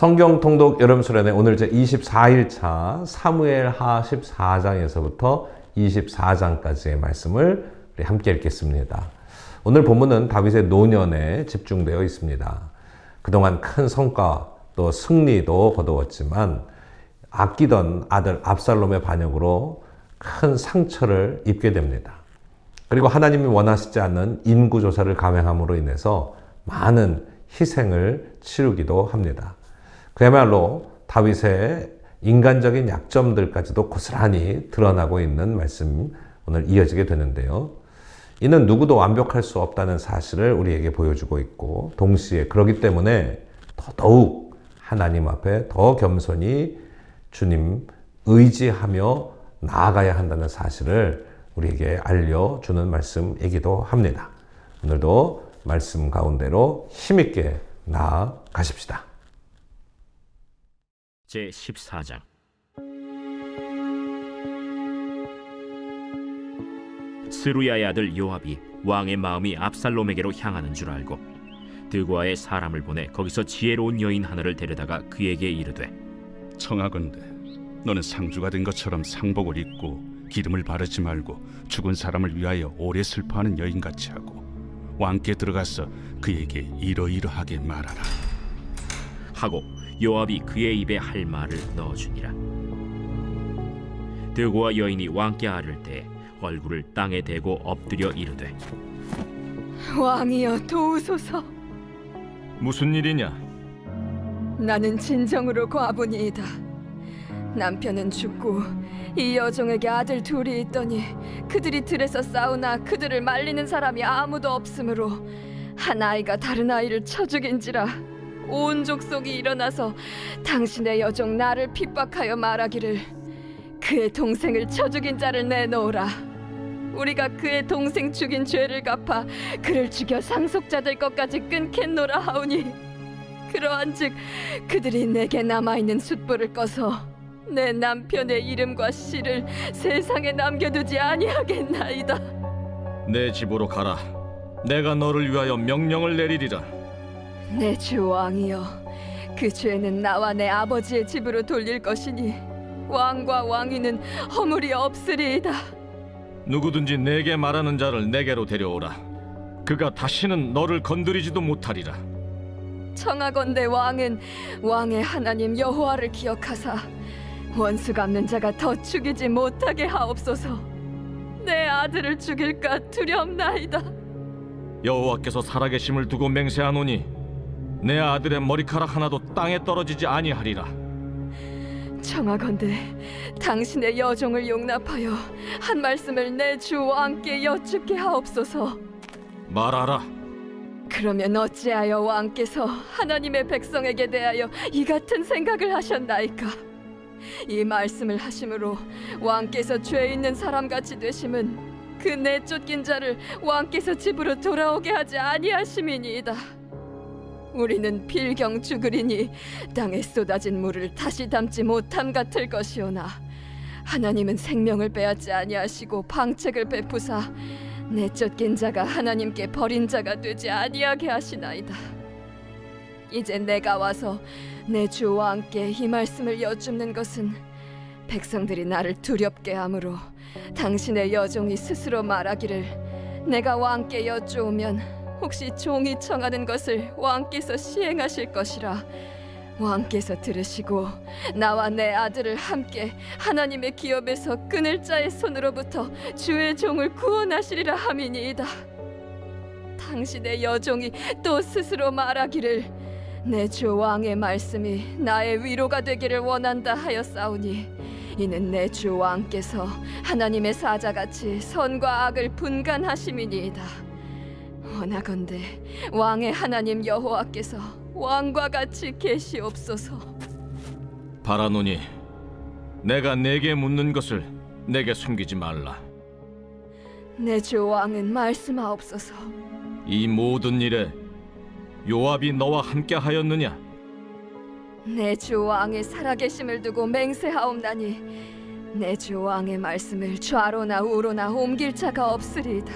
성경 통독 여름 수련회 오늘 제 24일차 사무엘하 14장에서부터 24장까지의 말씀을 우리 함께 읽겠습니다. 오늘 본문은 다윗의 노년에 집중되어 있습니다. 그동안 큰 성과 또 승리도 거두었지만 아끼던 아들 압살롬의 반역으로 큰 상처를 입게 됩니다. 그리고 하나님이 원하시지 않는 인구조사를 감행함으로 인해서 많은 희생을 치르기도 합니다. 그야말로 다윗의 인간적인 약점들까지도 고스란히 드러나고 있는 말씀 오늘 이어지게 되는데요. 이는 누구도 완벽할 수 없다는 사실을 우리에게 보여주고 있고 동시에 그렇기 때문에 더더욱 하나님 앞에 더 겸손히 주님 의지하며 나아가야 한다는 사실을 우리에게 알려주는 말씀이기도 합니다. 오늘도 말씀 가운데로 힘있게 나아가십시다. 제14장 스루야의 아들 요압이 왕의 마음이 압살롬에게로 향하는 줄 알고 드고아의 사람을 보내 거기서 지혜로운 여인 하나를 데려다가 그에게 이르되 청하건대 너는 상주가 된 것처럼 상복을 입고 기름을 바르지 말고 죽은 사람을 위하여 오래 슬퍼하는 여인같이 하고 왕께 들어가서 그에게 이러이러하게 말하라 하고 요압이 그의 입에 할 말을 넣어주니라. 드고아 여인이 왕께 아를 때 얼굴을 땅에 대고 엎드려 이르되 왕이여 도우소서. 무슨 일이냐? 나는 진정으로 과부니이다. 남편은 죽고 이 여종에게 아들 둘이 있더니 그들이 들에서 싸우나 그들을 말리는 사람이 아무도 없으므로 한 아이가 다른 아이를 쳐 죽인지라. 온 족속이 일어나서 당신의 여종 나를 핍박하여 말하기를 그의 동생을 쳐 죽인 자를 내놓으라. 우리가 그의 동생 죽인 죄를 갚아 그를 죽여 상속자들 것까지 끊겠노라 하오니 그러한즉 그들이 내게 남아있는 숫불을 꺼서 내 남편의 이름과 씨를 세상에 남겨두지 아니하겠나이다. 내 집으로 가라. 내가 너를 위하여 명령을 내리리라. 내 주 왕이여, 그 죄는 나와 내 아버지의 집으로 돌릴 것이니 왕과 왕위는 허물이 없으리이다. 누구든지 내게 말하는 자를 내게로 데려오라. 그가 다시는 너를 건드리지도 못하리라. 청하건대 왕은 왕의 하나님 여호와를 기억하사 원수 갚는 자가 더 죽이지 못하게 하옵소서. 내 아들을 죽일까 두렵나이다. 여호와께서 살아계심을 두고 맹세하노니 내 아들의 머리카락 하나도 땅에 떨어지지 아니하리라. 청하건대 당신의 여종을 용납하여 한 말씀을 내 주 왕께 여쭙게 하옵소서. 말하라. 그러면 어찌하여 왕께서 하나님의 백성에게 대하여 이 같은 생각을 하셨나이까? 이 말씀을 하심으로 왕께서 죄 있는 사람같이 되심은 그 내쫓긴 자를 왕께서 집으로 돌아오게 하지 아니하심이니이다. 우리는 필경 죽으리니 땅에 쏟아진 물을 다시 담지 못함 같을 것이오나 하나님은 생명을 빼앗지 아니하시고 방책을 베푸사 내쫓긴 자가 하나님께 버린 자가 되지 아니하게 하시나이다. 이제 내가 와서 내 주 왕께 이 말씀을 여쭙는 것은 백성들이 나를 두렵게 하므로 당신의 여종이 스스로 말하기를 내가 왕께 여쭈오면 혹시 종이 청하는 것을 왕께서 시행하실 것이라. 왕께서 들으시고 나와 내 아들을 함께 하나님의 기업에서 끊을 자의 손으로부터 주의 종을 구원하시리라 함이니이다. 당신의 여종이 또 스스로 말하기를 내 주 왕의 말씀이 나의 위로가 되기를 원한다 하였사오니 이는 내 주 왕께서 하나님의 사자같이 선과 악을 분간하심이니이다. 원하건대 왕의 하나님 여호와께서 왕과 같이 계시옵소서. 바라노니 내가 내게 묻는 것을 내게 숨기지 말라. 내 주 왕은 말씀하옵소서. 이 모든 일에 요압이 너와 함께 하였느냐? 내 주 왕의 살아계심을 두고 맹세하옵나니 내 주 왕의 말씀을 좌로나 우로나 옮길 자가 없으리이다.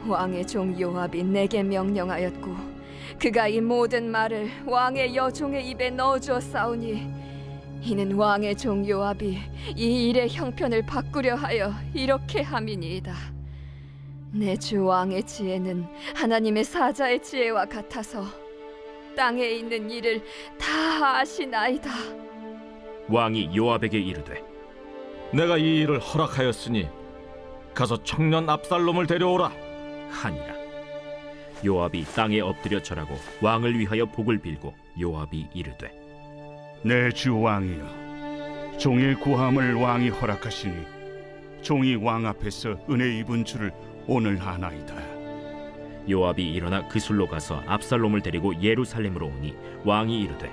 왕의 종 요압이 내게 명령하였고 그가 이 모든 말을 왕의 여종의 입에 넣어주었사오니 이는 왕의 종 요압이 이 일의 형편을 바꾸려 하여 이렇게 함이니이다. 내 주 왕의 지혜는 하나님의 사자의 지혜와 같아서 땅에 있는 일을 다 아시나이다. 왕이 요압에게 이르되 내가 이 일을 허락하였으니 가서 청년 압살롬을 데려오라 하니라. 요압이 땅에 엎드려 절하고 왕을 위하여 복을 빌고 요압이 이르되 내 주 왕이여, 종의 구함을 왕이 허락하시니 종이 왕 앞에서 은혜 입은 줄을 오늘 아나이다. 요압이 일어나 그술로 가서 압살롬을 데리고 예루살렘으로 오니 왕이 이르되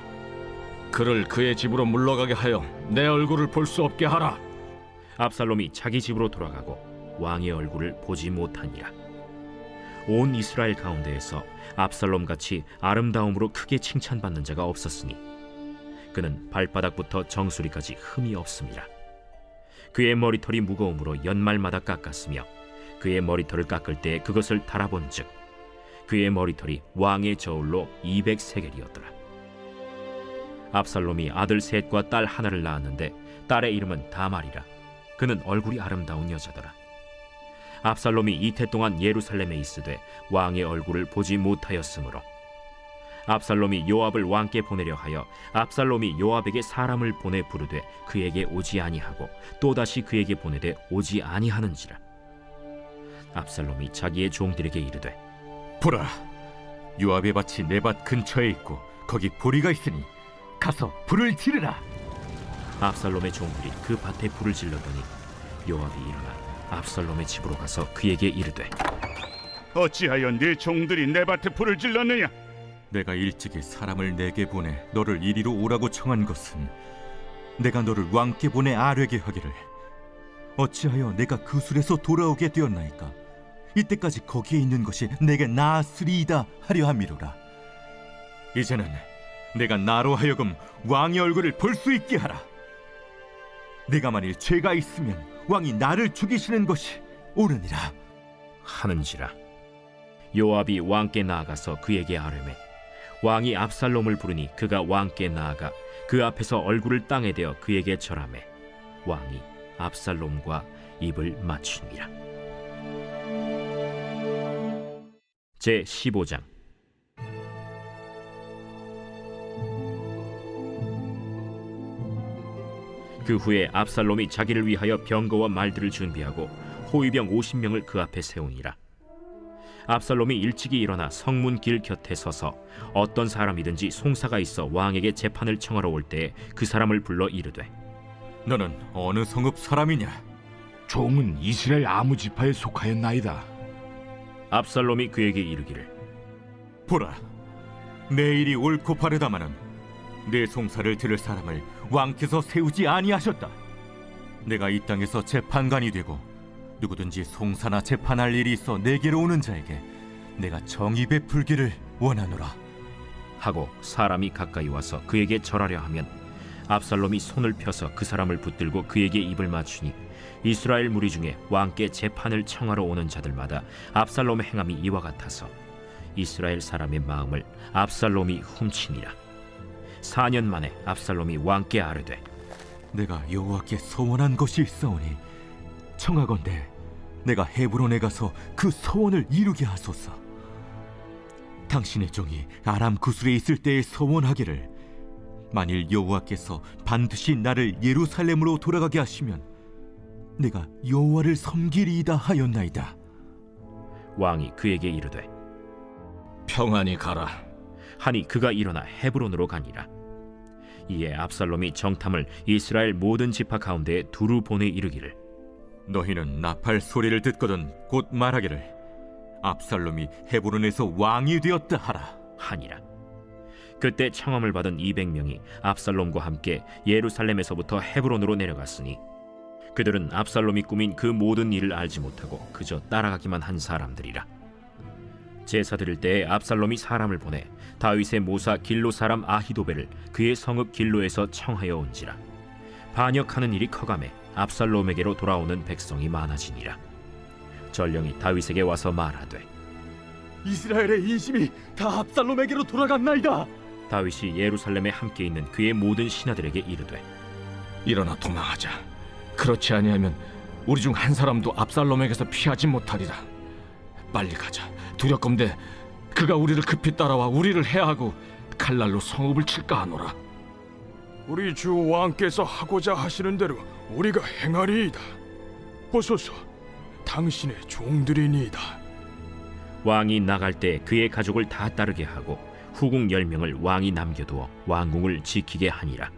그를 그의 집으로 물러가게 하여 내 얼굴을 볼 수 없게 하라. 압살롬이 자기 집으로 돌아가고 왕의 얼굴을 보지 못하니라. 온 이스라엘 가운데에서 압살롬 같이 아름다움으로 크게 칭찬받는 자가 없었으니 그는 발바닥부터 정수리까지 흠이 없음이라. 그의 머리털이 무거움으로 연말마다 깎았으며 그의 머리털을 깎을 때 그것을 달아본즉 그의 머리털이 왕의 저울로 200세겔이었더라. 압살롬이 아들 셋과 딸 하나를 낳았는데 딸의 이름은 다말이라. 그는 얼굴이 아름다운 여자더라. 압살롬이 이태 동안 예루살렘에 있으되 왕의 얼굴을 보지 못하였으므로 압살롬이 요압을 왕께 보내려 하여 압살롬이 요압에게 사람을 보내 부르되 그에게 오지 아니하고 또다시 그에게 보내되 오지 아니하는지라. 압살롬이 자기의 종들에게 이르되 보라, 요압의 밭이 내 밭 근처에 있고 거기 보리가 있으니 가서 불을 지르라. 압살롬의 종들이 그 밭에 불을 질렀더니 요압이 일어나 압살롬의 집으로 가서 그에게 이르되 어찌하여 네 종들이 내 밭에 불을 질렀느냐? 내가 일찍이 사람을 내게 보내 너를 이리로 오라고 청한 것은 내가 너를 왕께 보내 아뢰게 하기를 어찌하여 내가 그술에서 돌아오게 되었나이까? 이때까지 거기에 있는 것이 내게 나았으리이다 하려 함이로라. 이제는 내가 나로 하여금 왕의 얼굴을 볼 수 있게 하라. 내가 만일 죄가 있으면 왕이 나를 죽이시는 것이 옳으니라 하는지라. 요압이 왕께 나아가서 그에게 아뢰매 왕이 압살롬을 부르니 그가 왕께 나아가 그 앞에서 얼굴을 땅에 대어 그에게 절하매 왕이 압살롬과 입을 맞추니라. 제 15장. 그 후에 압살롬이 자기를 위하여 병거와 말들을 준비하고 호위병 50명을 그 앞에 세우니라. 압살롬이 일찍이 일어나 성문 길 곁에 서서 어떤 사람이든지 송사가 있어 왕에게 재판을 청하러 올 때에 그 사람을 불러 이르되 너는 어느 성읍 사람이냐? 종은 이스라엘 아무 지파에 속하였나이다. 압살롬이 그에게 이르기를 보라, 내 일이 옳고 바르다마는 내 송사를 들을 사람을 왕께서 세우지 아니하셨다. 내가 이 땅에서 재판관이 되고 누구든지 송사나 재판할 일이 있어 내게로 오는 자에게 내가 정의 베풀기를 원하노라 하고 사람이 가까이 와서 그에게 절하려 하면 압살롬이 손을 펴서 그 사람을 붙들고 그에게 입을 맞추니 이스라엘 무리 중에 왕께 재판을 청하러 오는 자들마다 압살롬의 행함이 이와 같아서 이스라엘 사람의 마음을 압살롬이 훔치니라. 4년 만에 압살롬이 왕께 아뢰되 내가 여호와께 소원한 것이 있사오니 청하건대 내가 헤브론에 가서 그 소원을 이루게 하소서. 당신의 종이 아람 구술에 있을 때에 소원하기를 만일 여호와께서 반드시 나를 예루살렘으로 돌아가게 하시면 내가 여호와를 섬기리이다 하였나이다. 왕이 그에게 이르되 평안히 가라. 하니 그가 일어나 헤브론으로 가니라. 이에 압살롬이 정탐을 이스라엘 모든 지파 가운데에 두루 보내 이르기를 너희는 나팔 소리를 듣거든 곧 말하기를 압살롬이 헤브론에서 왕이 되었다 하라 하니라. 그때 청함을 받은 200명이 압살롬과 함께 예루살렘에서부터 헤브론으로 내려갔으니 그들은 압살롬이 꾸민 그 모든 일을 알지 못하고 그저 따라가기만 한 사람들이라. 제사 드릴 때에 압살롬이 사람을 보내 다윗의 모사 길로 사람 아히도벨을 그의 성읍 길로에서 청하여 온지라. 반역하는 일이 커가매 압살롬에게로 돌아오는 백성이 많아지니라. 전령이 다윗에게 와서 말하되 이스라엘의 인심이 다 압살롬에게로 돌아갔나이다. 다윗이 예루살렘에 함께 있는 그의 모든 신하들에게 이르되 일어나 도망하자. 그렇지 아니하면 우리 중 한 사람도 압살롬에게서 피하지 못하리라. 빨리 가자. 두렵건대 그가 우리를 급히 따라와 우리를 해하고 칼날로 성읍을 칠까 하노라. 우리 주 왕께서 하고자 하시는 대로 우리가 행하리이다. 보소서, 당신의 종들이니이다. 왕이 나갈 때 그의 가족을 다 따르게 하고 후궁 10명을 왕이 남겨두어 왕궁을 지키게 하니라.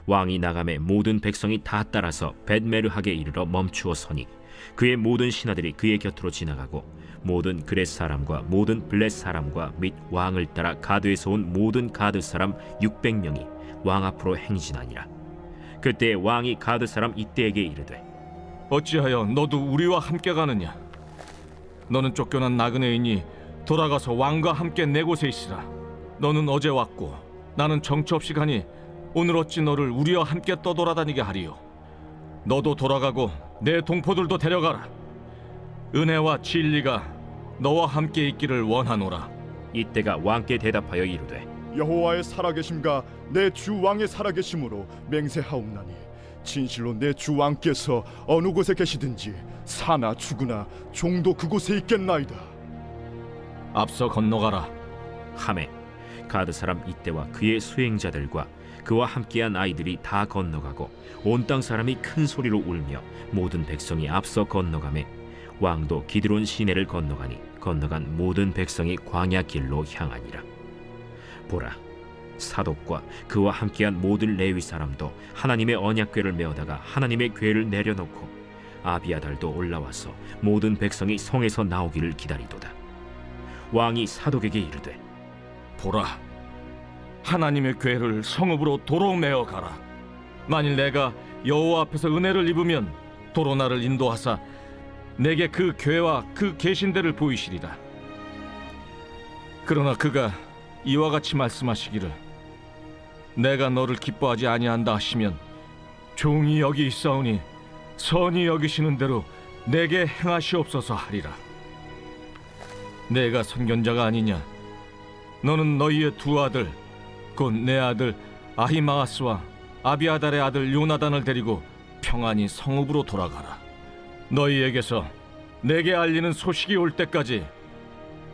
왕이 나감에 모든 백성이 다 따라서 벳메르하게 이르러 멈추어 서니 그의 모든 신하들이 그의 곁으로 지나가고 모든 그렛 사람과 모든 블렛 사람과 및 왕을 따라 가드에서 온 모든 가드 사람 600명이 왕 앞으로 행진하니라. 그때 왕이 가드 사람 이때에게 이르되 어찌하여 너도 우리와 함께 가느냐? 너는 쫓겨난 나그네이니 돌아가서 왕과 함께 내 곳에 있으라. 너는 어제 왔고 나는 정처 없이 가니 오늘 어찌 너를 우리와 함께 떠돌아다니게 하리요? 너도 돌아가고 내 동포들도 데려가라. 은혜와 진리가 너와 함께 있기를 원하노라. 이때가 왕께 대답하여 이르되 여호와의 살아계심과 내 주 왕의 살아계심으로 맹세하옵나니 진실로 내 주 왕께서 어느 곳에 계시든지 사나 죽으나 종도 그곳에 있겠나이다. 앞서 건너가라. 하매 가드 사람 이때와 그의 수행자들과 그와 함께한 아이들이 다 건너가고 온 땅 사람이 큰 소리로 울며 모든 백성이 앞서 건너가매 왕도 기드론 시내를 건너가니 건너간 모든 백성이 광야 길로 향하니라. 보라, 사독과 그와 함께한 모든 레위 사람도 하나님의 언약궤를 메어다가 하나님의 궤를 내려놓고 아비아달도 올라와서 모든 백성이 성에서 나오기를 기다리도다. 왕이 사독에게 이르되 보라, 하나님의 궤를 성읍으로 도로 메어 가라. 만일 내가 여호와 앞에서 은혜를 입으면 도로 나를 인도하사 내게 그 궤와 그 계신대를 보이시리라. 그러나 그가 이와 같이 말씀하시기를 내가 너를 기뻐하지 아니한다 하시면 종이 여기 있사오니 선히 여기시는 대로 내게 행하시옵소서 하리라. 내가 선견자가 아니냐? 너는 너희의 두 아들 곧 내 아들 아히마아스와 아비아달의 아들 요나단을 데리고 평안히 성읍으로 돌아가라. 너희에게서 내게 알리는 소식이 올 때까지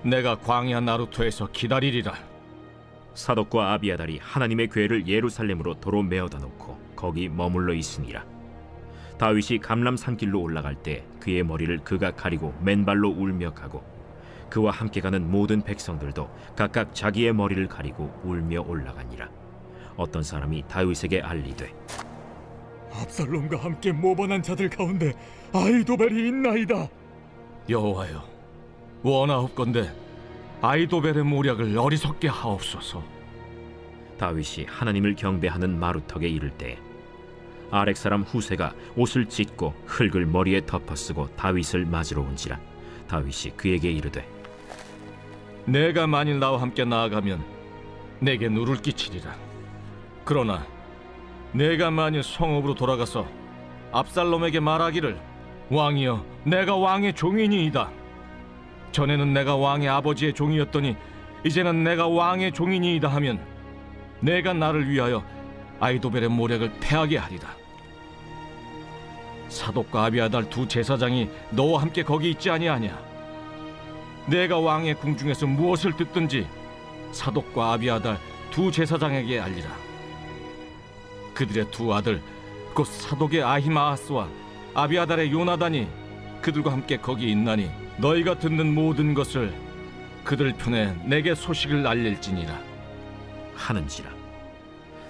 내가 광야 나루토에서 기다리리라. 사독과 아비아달이 하나님의 궤를 예루살렘으로 도로 메어다 놓고 거기 머물러 있으니라. 다윗이 감람 산길로 올라갈 때 그의 머리를 그가 가리고 맨발로 울며 가고 그와 함께 가는 모든 백성들도 각각 자기의 머리를 가리고 울며 올라가니라. 어떤 사람이 다윗에게 알리되 압살롬과 함께 모반한 자들 가운데 아히도벨이 있나이다. 여호와여, 원하옵건대 아히도벨의 모략을 어리석게 하옵소서. 다윗이 하나님을 경배하는 마루턱에 이를 때 아렉 사람 후세가 옷을 찢고 흙을 머리에 덮어쓰고 다윗을 맞으러 온지라. 다윗이 그에게 이르되 내가 만일 나와 함께 나아가면 내게 누를 끼치리라. 그러나 내가 만일 성읍으로 돌아가서 압살롬에게 말하기를 왕이여, 내가 왕의 종이니이다. 전에는 내가 왕의 아버지의 종이었더니 이제는 내가 왕의 종이니이다 하면 내가 나를 위하여 아히도벨의 모략을 패하게 하리라. 사독과 아비아달 두 제사장이 너와 함께 거기 있지 아니하냐? 내가 왕의 궁중에서 무엇을 듣든지 사독과 아비아달 두 제사장에게 알리라. 그들의 두 아들 곧 사독의 아히마아스와 아비아달의 요나단이 그들과 함께 거기 있나니 너희가 듣는 모든 것을 그들 편에 내게 소식을 알릴지니라 하는지라.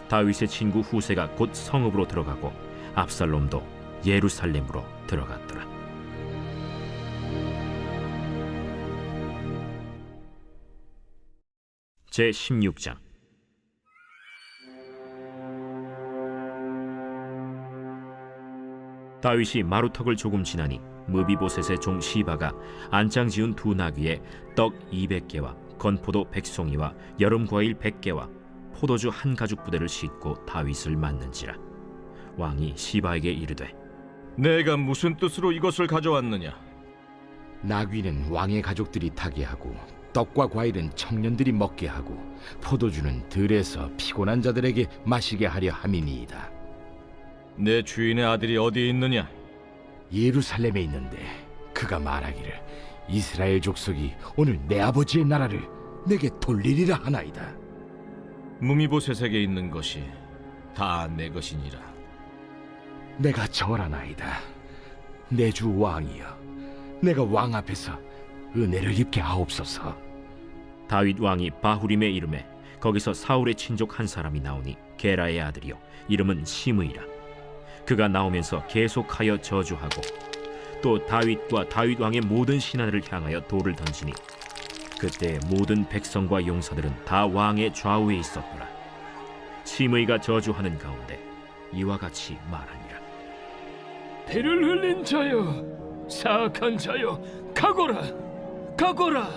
다윗의 친구 후세가 곧 성읍으로 들어가고 압살롬도 예루살렘으로 들어갔더라. 제 16장. 다윗이 마루턱을 조금 지나니 무비보셋의 종 시바가 안장 지은 두 나귀에 떡 200개와 건포도 100송이와 여름 과일 100개와 포도주 한 가죽 부대를 싣고 다윗을 맞는지라. 왕이 시바에게 이르되 내가 무슨 뜻으로 이것을 가져왔느냐? 나귀는 왕의 가족들이 타게 하고 떡과 과일은 청년들이 먹게 하고 포도주는 들에서 피곤한 자들에게 마시게 하려 함이니이다. 내 주인의 아들이 어디에 있느냐? 예루살렘에 있는데 그가 말하기를 이스라엘 족속이 오늘 내 아버지의 나라를 내게 돌리리라 하나이다. 무미보셋에게 있는 것이 다 내 것이니라. 내가 절하나이다. 내 주 왕이여, 내가 왕 앞에서 은혜를 입게 하옵소서. 다윗 왕이 바후림에 이름에 거기서 사울의 친족 한 사람이 나오니 게라의 아들이요 이름은 시므이라. 그가 나오면서 계속하여 저주하고 또 다윗과 다윗 왕의 모든 신하들을 향하여 돌을 던지니 그때 모든 백성과 용사들은 다 왕의 좌우에 있었더라. 시므이가 저주하는 가운데 이와 같이 말하니라. 피를 흘린 자여, 사악한 자여, 가거라, 가거라.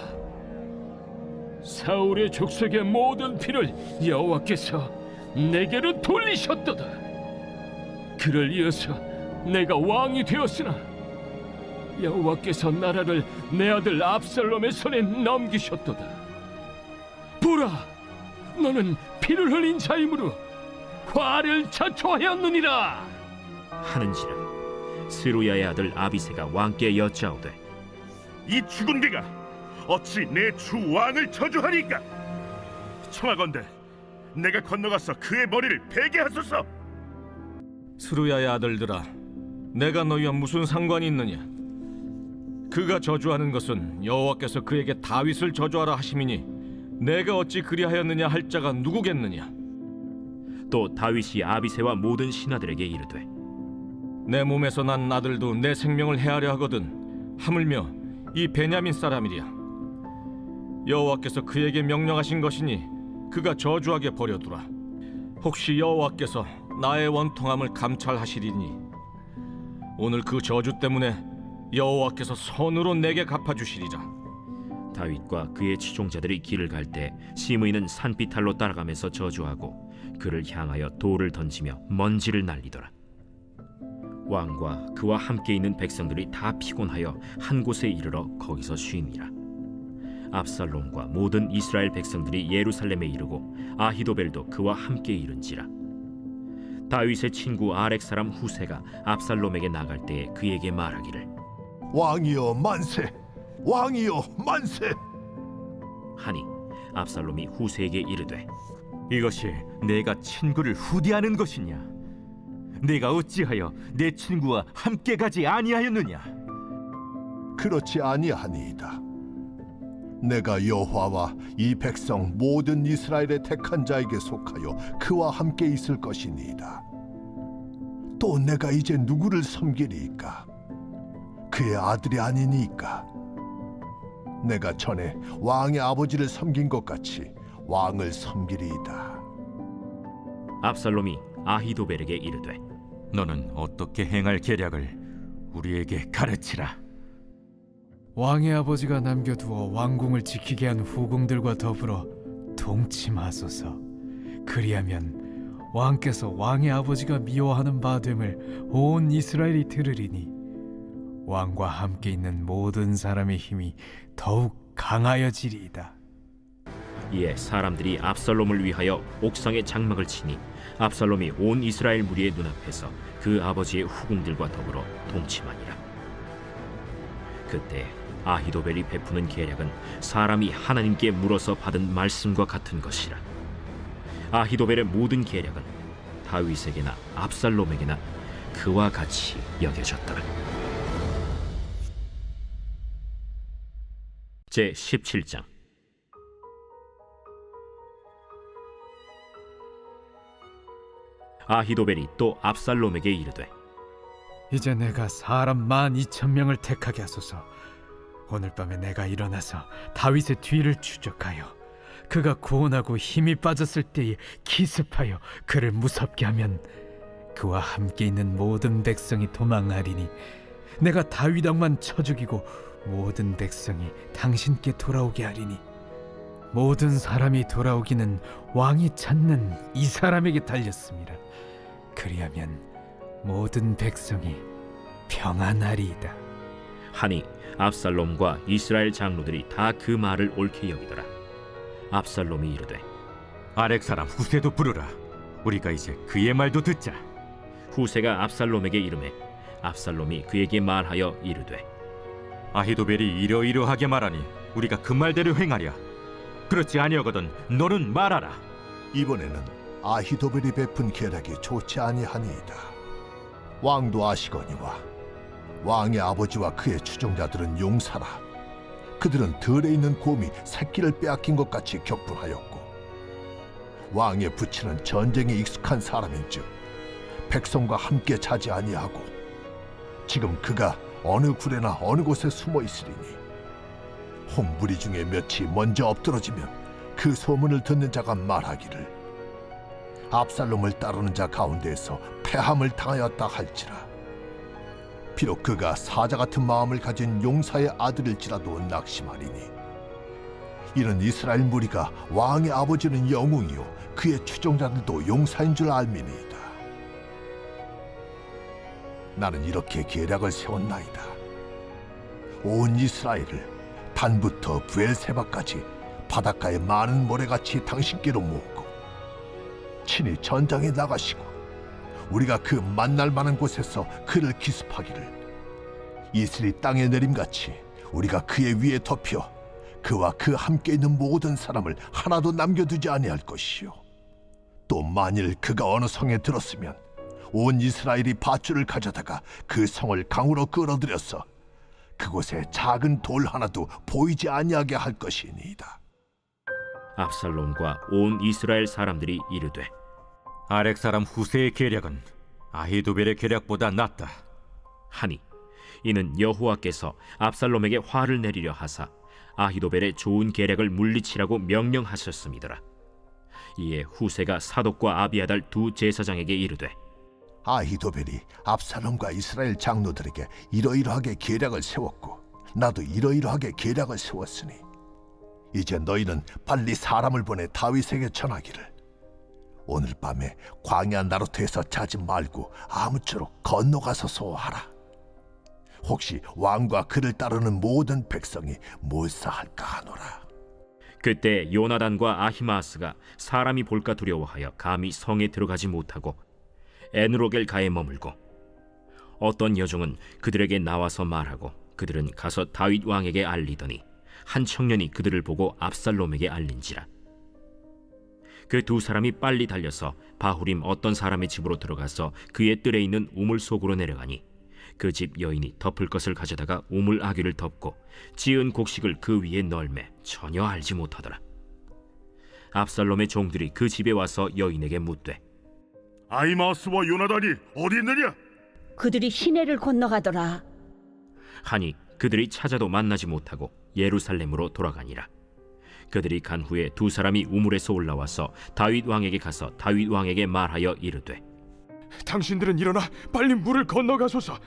사울의 족속의 모든 피를 여호와께서 내게로 돌리셨도다. 그를 이어서 내가 왕이 되었으나 여호와께서 나라를 내 아들 압살롬의 손에 넘기셨도다. 보라, 너는 피를 흘린 자이므로 화를 자초하였느니라 하는지라. 스루야의 아들 아비새가 왕께 여짜오되 이 죽은 개가 어찌 내 주 왕을 저주하리까? 청하건대 내가 건너가서 그의 머리를 베게 하소서. 스루야의 아들들아, 내가 너희와 무슨 상관이 있느냐? 그가 저주하는 것은 여호와께서 그에게 다윗을 저주하라 하심이니 내가 어찌 그리하였느냐 할 자가 누구겠느냐? 또 다윗이 아비새와 모든 신하들에게 이르되 내 몸에서 난 아들도 내 생명을 해하려 하거든 하물며 이 베냐민 사람이랴. 여호와께서 그에게 명령하신 것이니 그가 저주하게 버려두라. 혹시 여호와께서 나의 원통함을 감찰하시리니 오늘 그 저주 때문에 여호와께서 손으로 내게 갚아주시리라. 다윗과 그의 추종자들이 길을 갈 때 시므이는 산비탈로 따라가면서 저주하고 그를 향하여 돌을 던지며 먼지를 날리더라. 왕과 그와 함께 있는 백성들이 다 피곤하여 한 곳에 이르러 거기서 쉬니라. 압살롬과 모든 이스라엘 백성들이 예루살렘에 이르고 아히도벨도 그와 함께 이른지라. 다윗의 친구 아렉 사람 후세가 압살롬에게 나갈 때에 그에게 말하기를 왕이여 만세! 왕이여 만세! 하니 압살롬이 후세에게 이르되 이것이 내가 친구를 후대하는 것이냐? 내가 어찌하여 내 친구와 함께 가지 아니하였느냐? 그렇지 아니하니이다. 내가 여호와와 이 백성 모든 이스라엘의 택한 자에게 속하여 그와 함께 있을 것이니이다. 또 내가 이제 누구를 섬기리이까? 그의 아들이 아니니까. 내가 전에 왕의 아버지를 섬긴 것 같이 왕을 섬기리이다. 압살롬이 아히도벨에게 이르되 너는 어떻게 행할 계략을 우리에게 가르치라. 왕의 아버지가 남겨두어 왕궁을 지키게 한 후궁들과 더불어 동침하소서. 그리하면 왕께서 왕의 아버지가 미워하는 바 됨을 온 이스라엘이 들으리니 왕과 함께 있는 모든 사람의 힘이 더욱 강하여지리이다. 이에 사람들이 압살롬을 위하여 옥상에 장막을 치니 압살롬이 온 이스라엘 무리의 눈앞에서 그 아버지의 후궁들과 더불어 동침하니라. 그때 아히도벨이 베푸는 계략은 사람이 하나님께 물어서 받은 말씀과 같은 것이라. 아히도벨의 모든 계략은 다윗에게나 압살롬에게나 그와 같이 여겨졌더라. 제 17장. 아히도벨이 또 압살롬에게 이르되 이제 내가 사람 12,000명을 택하게 하소서. 오늘 밤에 내가 일어나서 다윗의 뒤를 추적하여 그가 고온하고 힘이 빠졌을 때에 기습하여 그를 무섭게 하면 그와 함께 있는 모든 백성이 도망하리니 내가 다윗 왕만 쳐 죽이고 모든 백성이 당신께 돌아오게 하리니 모든 사람이 돌아오기는 왕이 찾는 이 사람에게 달렸습니다. 그리하면 모든 백성이 평안하리이다. 하니 압살롬과 이스라엘 장로들이 다 그 말을 옳게 여기더라. 압살롬이 이르되 아렉 사람 후세도 부르라. 우리가 이제 그의 말도 듣자. 후세가 압살롬에게 이르매 압살롬이 그에게 말하여 이르되 아히도벨이 이러이러하게 말하니 우리가 그 말대로 행하랴. 그렇지 아니하거든 너는 말하라. 이번에는 아히도벨이 베푼 계략이 좋지 아니하니이다. 왕도 아시거니와 왕의 아버지와 그의 추종자들은 용사라. 그들은 들에 있는 곰이 새끼를 빼앗긴 것 같이 격분하였고 왕의 부친은 전쟁에 익숙한 사람인즉 백성과 함께 자지 아니하고 지금 그가 어느 굴에나 어느 곳에 숨어 있으리니 홍무리 중에 몇이 먼저 엎드러지면 그 소문을 듣는 자가 말하기를 압살롬을 따르는 자 가운데에서 패함을 당하였다 할지라. 비록 그가 사자 같은 마음을 가진 용사의 아들일지라도 낙심하리니 이는 이스라엘 무리가 왕의 아버지는 영웅이요 그의 추종자들도 용사인 줄 알미니이다. 나는 이렇게 계략을 세웠나이다. 온 이스라엘을 단부터 브엘세바까지 바닷가의 많은 모래같이 당신께로 모으고 친히 전장에 나가시고 우리가 그 만날 만한 곳에서 그를 기습하기를 이슬이 땅에 내림같이 우리가 그의 위에 덮여 그와 그 함께 있는 모든 사람을 하나도 남겨두지 아니할 것이요 또 만일 그가 어느 성에 들었으면 온 이스라엘이 밧줄을 가져다가 그 성을 강으로 끌어들여서 그곳에 작은 돌 하나도 보이지 아니하게 할 것이니이다. 압살롬과 온 이스라엘 사람들이 이르되 아렉 사람 후세의 계략은 아히도벨의 계략보다 낫다 하니 이는 여호와께서 압살롬에게 화를 내리려 하사 아히도벨의 좋은 계략을 물리치라고 명령하셨음이더라. 이에 후세가 사독과 아비아달 두 제사장에게 이르되 아히도벨이 압살롬과 이스라엘 장로들에게 이러이러하게 계략을 세웠고 나도 이러이러하게 계략을 세웠으니 이제 너희는 빨리 사람을 보내 다윗에게 전하기를 오늘 밤에 광야 나루트에서 자지 말고 아무쪼록 건너가서 소하라. 혹시 왕과 그를 따르는 모든 백성이 몰사할까 하노라. 그때 요나단과 아히마아스가 사람이 볼까 두려워하여 감히 성에 들어가지 못하고 에누로겔가에 머물고 어떤 여종은 그들에게 나와서 말하고 그들은 가서 다윗 왕에게 알리더니 한 청년이 그들을 보고 압살롬에게 알린지라. 그 두 사람이 빨리 달려서 바후림 어떤 사람의 집으로 들어가서 그의 뜰에 있는 우물 속으로 내려가니 그 집 여인이 덮을 것을 가져다가 우물 아귀를 덮고 지은 곡식을 그 위에 널매 전혀 알지 못하더라. 압살롬의 종들이 그 집에 와서 여인에게 묻되 아히마아스와 요나단이 어디 있느냐? 그들이 시내를 건너가더라. 하니 그들이 찾아도 만나지 못하고 예루살렘으로 돌아가니라. 그들이 간 후에 두 사람이 우물에서 올라와서 다윗 왕에게 가서 다윗 왕에게 말하여 이르되 당신들은 일어나 빨리 물을 건너가소서.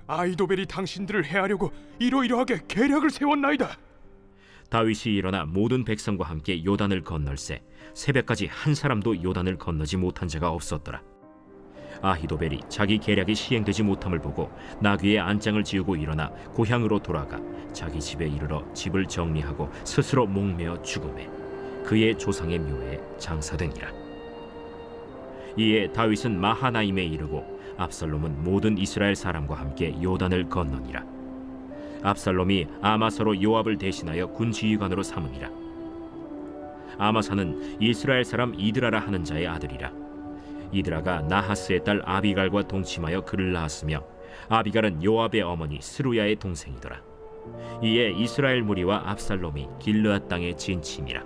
아히도벨이 당신들을 해하려고 이러이러하게 계략을 세웠나이다. 다윗이 일어나 모든 백성과 함께 요단을 건널새 새벽까지 한 사람도 요단을 건너지 못한 자가 없었더라. 아히도벨이 자기 계략이 시행되지 못함을 보고 나귀의 안장을 지우고 일어나 고향으로 돌아가 자기 집에 이르러 집을 정리하고 스스로 목매어 죽음에 그의 조상의 묘에 장사되니라. 이에 다윗은 마하나임에 이르고 압살롬은 모든 이스라엘 사람과 함께 요단을 건너니라. 압살롬이 아마사로 요압을 대신하여 군지휘관으로 삼으니라. 아마사는 이스라엘 사람 이드라라 하는 자의 아들이라. 이드라가 나하스의 딸 아비갈과 동침하여 그를 낳았으며 아비갈은 요압의 어머니 스루야의 동생이더라. 이에 이스라엘 무리와 압살롬이 길르앗 땅에 진침이라.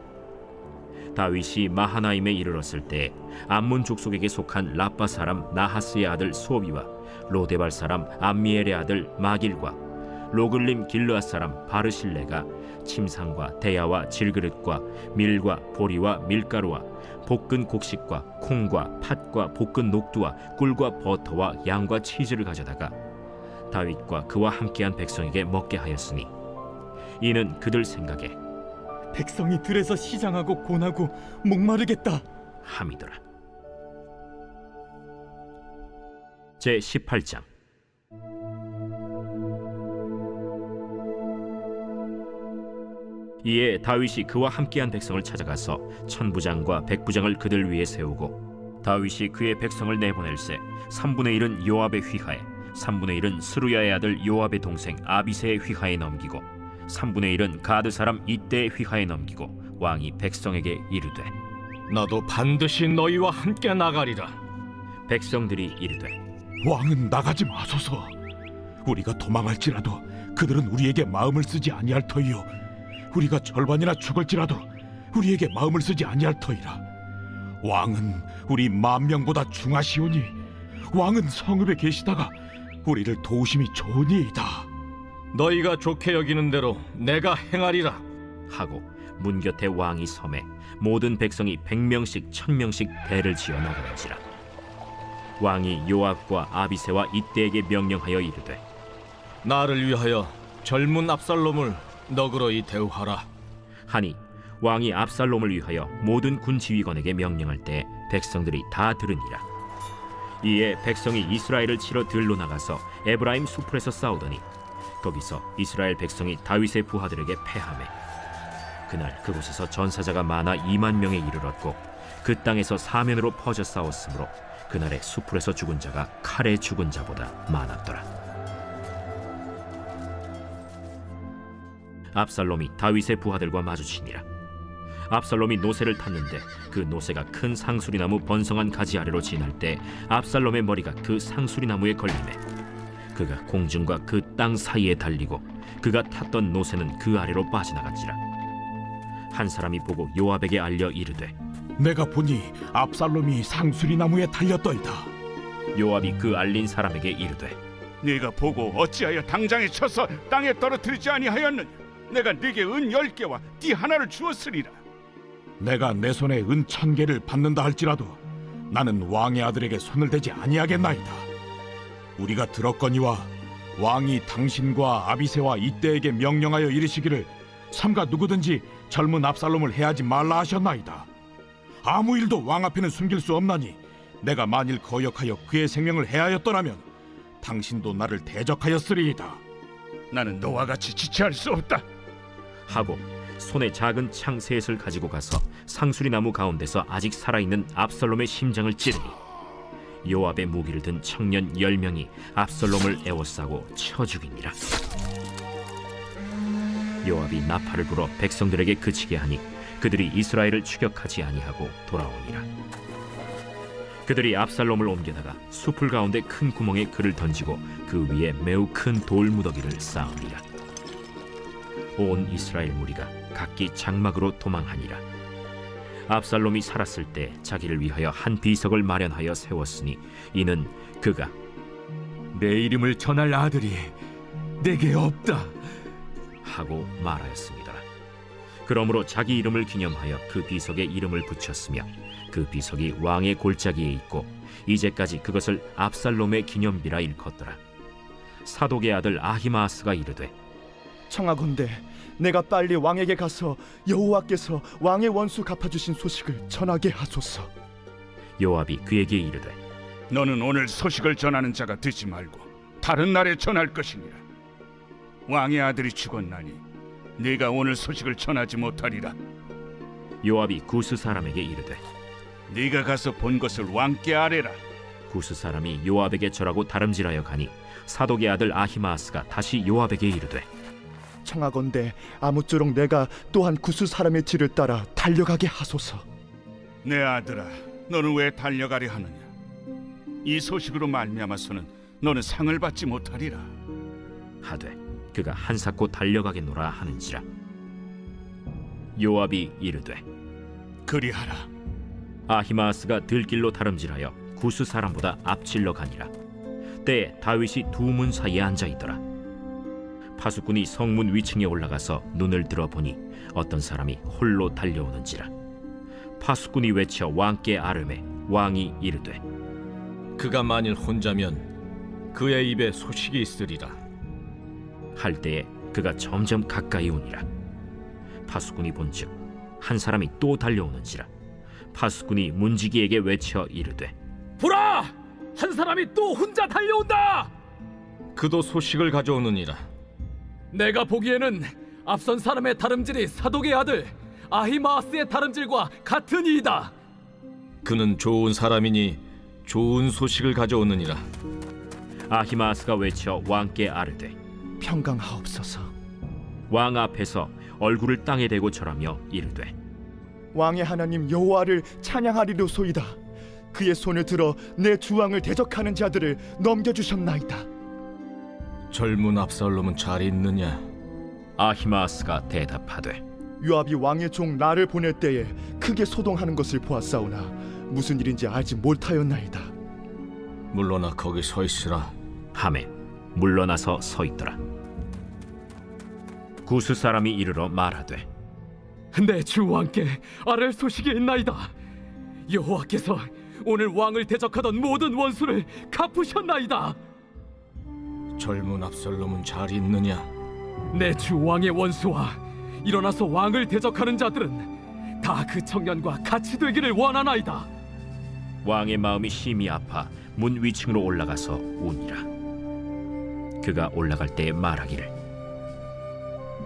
다윗이 마하나임에 이르렀을 때 암몬 족속에게 속한 라빠 사람 나하스의 아들 소비와 로데발 사람 암미엘의 아들 마길과 로글림 길르앗 사람 바르실레가 침상과 대야와 질그릇과 밀과 보리와 밀가루와 볶은 곡식과 콩과 팥과 볶은 녹두와 꿀과 버터와 양과 치즈를 가져다가 다윗과 그와 함께한 백성에게 먹게 하였으니 이는 그들 생각에 백성이 들에서 시장하고 고나고 목마르겠다 함이더라. 제 18장 이에 다윗이 그와 함께한 백성을 찾아가서 천부장과 백부장을 그들 위에 세우고 다윗이 그의 백성을 내보낼세 3분의 1은 요압의 휘하에 3분의 1은 스루야의 아들 요압의 동생 아비새의 휘하에 넘기고 3분의 1은 가드 사람 이때의 휘하에 넘기고 왕이 백성에게 이르되 나도 반드시 너희와 함께 나가리라. 백성들이 이르되 왕은 나가지 마소서. 우리가 도망할지라도 그들은 우리에게 마음을 쓰지 아니할 터이요 우리가 절반이나 죽을지라도 우리에게 마음을 쓰지 아니할 터이라. 왕은 우리 10,000명보다 중하시오니 왕은 성읍에 계시다가 우리를 도우심이 좋으니이다. 너희가 좋게 여기는 대로 내가 행하리라. 하고 문 곁에 왕이 섬에 모든 백성이 100명씩 1000명씩 대를 지어 나가는지라. 왕이 요압과 아비새와 이때에게 명령하여 이르되 나를 위하여 젊은 압살롬을 너그러이 대우하라. 하니 왕이 압살롬을 위하여 모든 군 지휘관에게 명령할 때 백성들이 다 들으니라. 이에 백성이 이스라엘을 치러 들로 나가서 에브라임 수풀에서 싸우더니 거기서 이스라엘 백성이 다윗의 부하들에게 패하매 그날 그곳에서 전사자가 많아 20,000명에 이르렀고 그 땅에서 사면으로 퍼져 싸웠으므로 그날의 수풀에서 죽은 자가 칼에 죽은 자보다 많았더라. 압살롬이 다윗의 부하들과 마주치니라. 압살롬이 노새를 탔는데 그 노새가 큰 상수리나무 번성한 가지 아래로 지날 때 압살롬의 머리가 그 상수리나무에 걸리매 그가 공중과 그 땅 사이에 달리고 그가 탔던 노새는 그 아래로 빠져나갔지라. 한 사람이 보고 요압에게 알려 이르되 내가 보니 압살롬이 상수리나무에 달렸더이다. 요압이 그 알린 사람에게 이르되 네가 보고 어찌하여 당장에 쳐서 땅에 떨어뜨리지 아니하였느냐? 내가 네게 은 10개와 띠 하나를 주었으리라. 내가 내 손에 은 1,000개를 받는다 할지라도 나는 왕의 아들에게 손을 대지 아니하겠나이다. 우리가 들었거니와 왕이 당신과 아비새와 이때에게 명령하여 이르시기를 삼가 누구든지 젊은 압살롬을 해하지 말라 하셨나이다. 아무 일도 왕 앞에는 숨길 수 없나니 내가 만일 거역하여 그의 생명을 해하였더라면 당신도 나를 대적하였으리이다. 나는 너와 같이 지체할 수 없다. 하고 손에 작은 창 셋을 가지고 가서 상수리나무 가운데서 아직 살아있는 압살롬의 심장을 찌르니 요압의 무기를 든 청년 10명이 압살롬을 에워싸고 쳐 죽이니라. 요압이 나팔을 불어 백성들에게 그치게 하니 그들이 이스라엘을 추격하지 아니하고 돌아오니라. 그들이 압살롬을 옮겨다가 숲을 가운데 큰 구멍에 그를 던지고 그 위에 매우 큰 돌 무더기를 쌓으니라. 온 이스라엘 무리가 각기 장막으로 도망하니라. 압살롬이 살았을 때 자기를 위하여 한 비석을 마련하여 세웠으니 이는 그가 내 이름을 전할 아들이 내게 없다 하고 말하였습니다. 그러므로 자기 이름을 기념하여 그 비석에 이름을 붙였으며 그 비석이 왕의 골짜기에 있고 이제까지 그것을 압살롬의 기념비라 일컫더라. 사독의 아들 아히마아스가 이르되 청하건대 내가 빨리 왕에게 가서 여호와께서 왕의 원수 갚아주신 소식을 전하게 하소서. 요압이 그에게 이르되 너는 오늘 소식을 전하는 자가 되지 말고 다른 날에 전할 것이니라. 왕의 아들이 죽었나니 네가 오늘 소식을 전하지 못하리라. 요압이 구스 사람에게 이르되 네가 가서 본 것을 왕께 아뢰라. 구스 사람이 요압에게 절하고 다름질하여 가니 사독의 아들 아히마아스가 다시 요압에게 이르되 청하건대 아무쪼록 내가 또한 구스 사람의 뒤를 따라 달려가게 하소서. 내 아들아, 너는 왜 달려가려 하느냐? 이 소식으로 말미암아서는 너는 상을 받지 못하리라. 하되 그가 한사코 달려가겠노라 하는지라. 요압이 이르되 그리하라. 아히마아스가 들길로 다름질하여 구스 사람보다 앞질러 가니라. 때에 다윗이 두 문 사이에 앉아 있더라. 파수꾼이 성문 위층에 올라가서 눈을 들어보니 어떤 사람이 홀로 달려오는지라. 파수꾼이 외쳐 왕께 아뢰매 왕이 이르되 그가 만일 혼자면 그의 입에 소식이 있으리라. 할 때에 그가 점점 가까이 오니라. 파수꾼이 본즉 한 사람이 또 달려오는지라. 파수꾼이 문지기에게 외쳐 이르되 보라! 한 사람이 또 혼자 달려온다! 그도 소식을 가져오느니라. 내가 보기에는 앞선 사람의 다름질이 사독의 아들 아히마아스의 다름질과 같은 이이다. 그는 좋은 사람이니 좋은 소식을 가져오느니라. 아히마아스가 외쳐 왕께 아뢰되 평강하옵소서. 왕 앞에서 얼굴을 땅에 대고 절하며 이르되 왕의 하나님 여호와를 찬양하리로소이다. 그의 손을 들어 내 주왕을 대적하는 자들을 넘겨주셨나이다. 젊은 압살롬은 잘 있느냐? 아히마아스가 대답하되 요압이 왕의 종 나를 보낼 때에 크게 소동하는 것을 보았사오나 무슨 일인지 알지 못하였나이다. 물러나 거기 서 있으라. 하매 물러나서 서 있더라. 구스 사람이 이르러 말하되 내 주 왕께 아랠 소식이 있나이다. 여호와께서 오늘 왕을 대적하던 모든 원수를 갚으셨나이다. 젊은 압살롬은 잘 있느냐? 내 주 왕의 원수와 일어나서 왕을 대적하는 자들은 다 그 청년과 같이 되기를 원하나이다. 왕의 마음이 심히 아파 문 위층으로 올라가서 우니라. 그가 올라갈 때 말하기를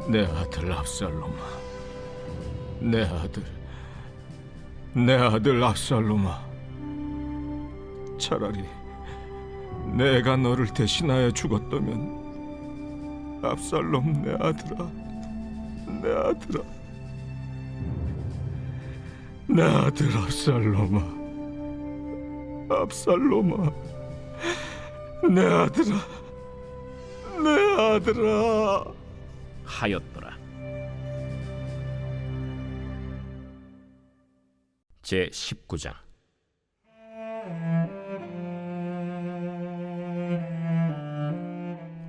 내 아들 압살롬아, 내 아들 압살롬아, 차라리 내가 너를 대신하여 죽었다면 압살롬 내 아들아, 내 아들 압살롬아, 내 아들아 하였더라. 제 19장.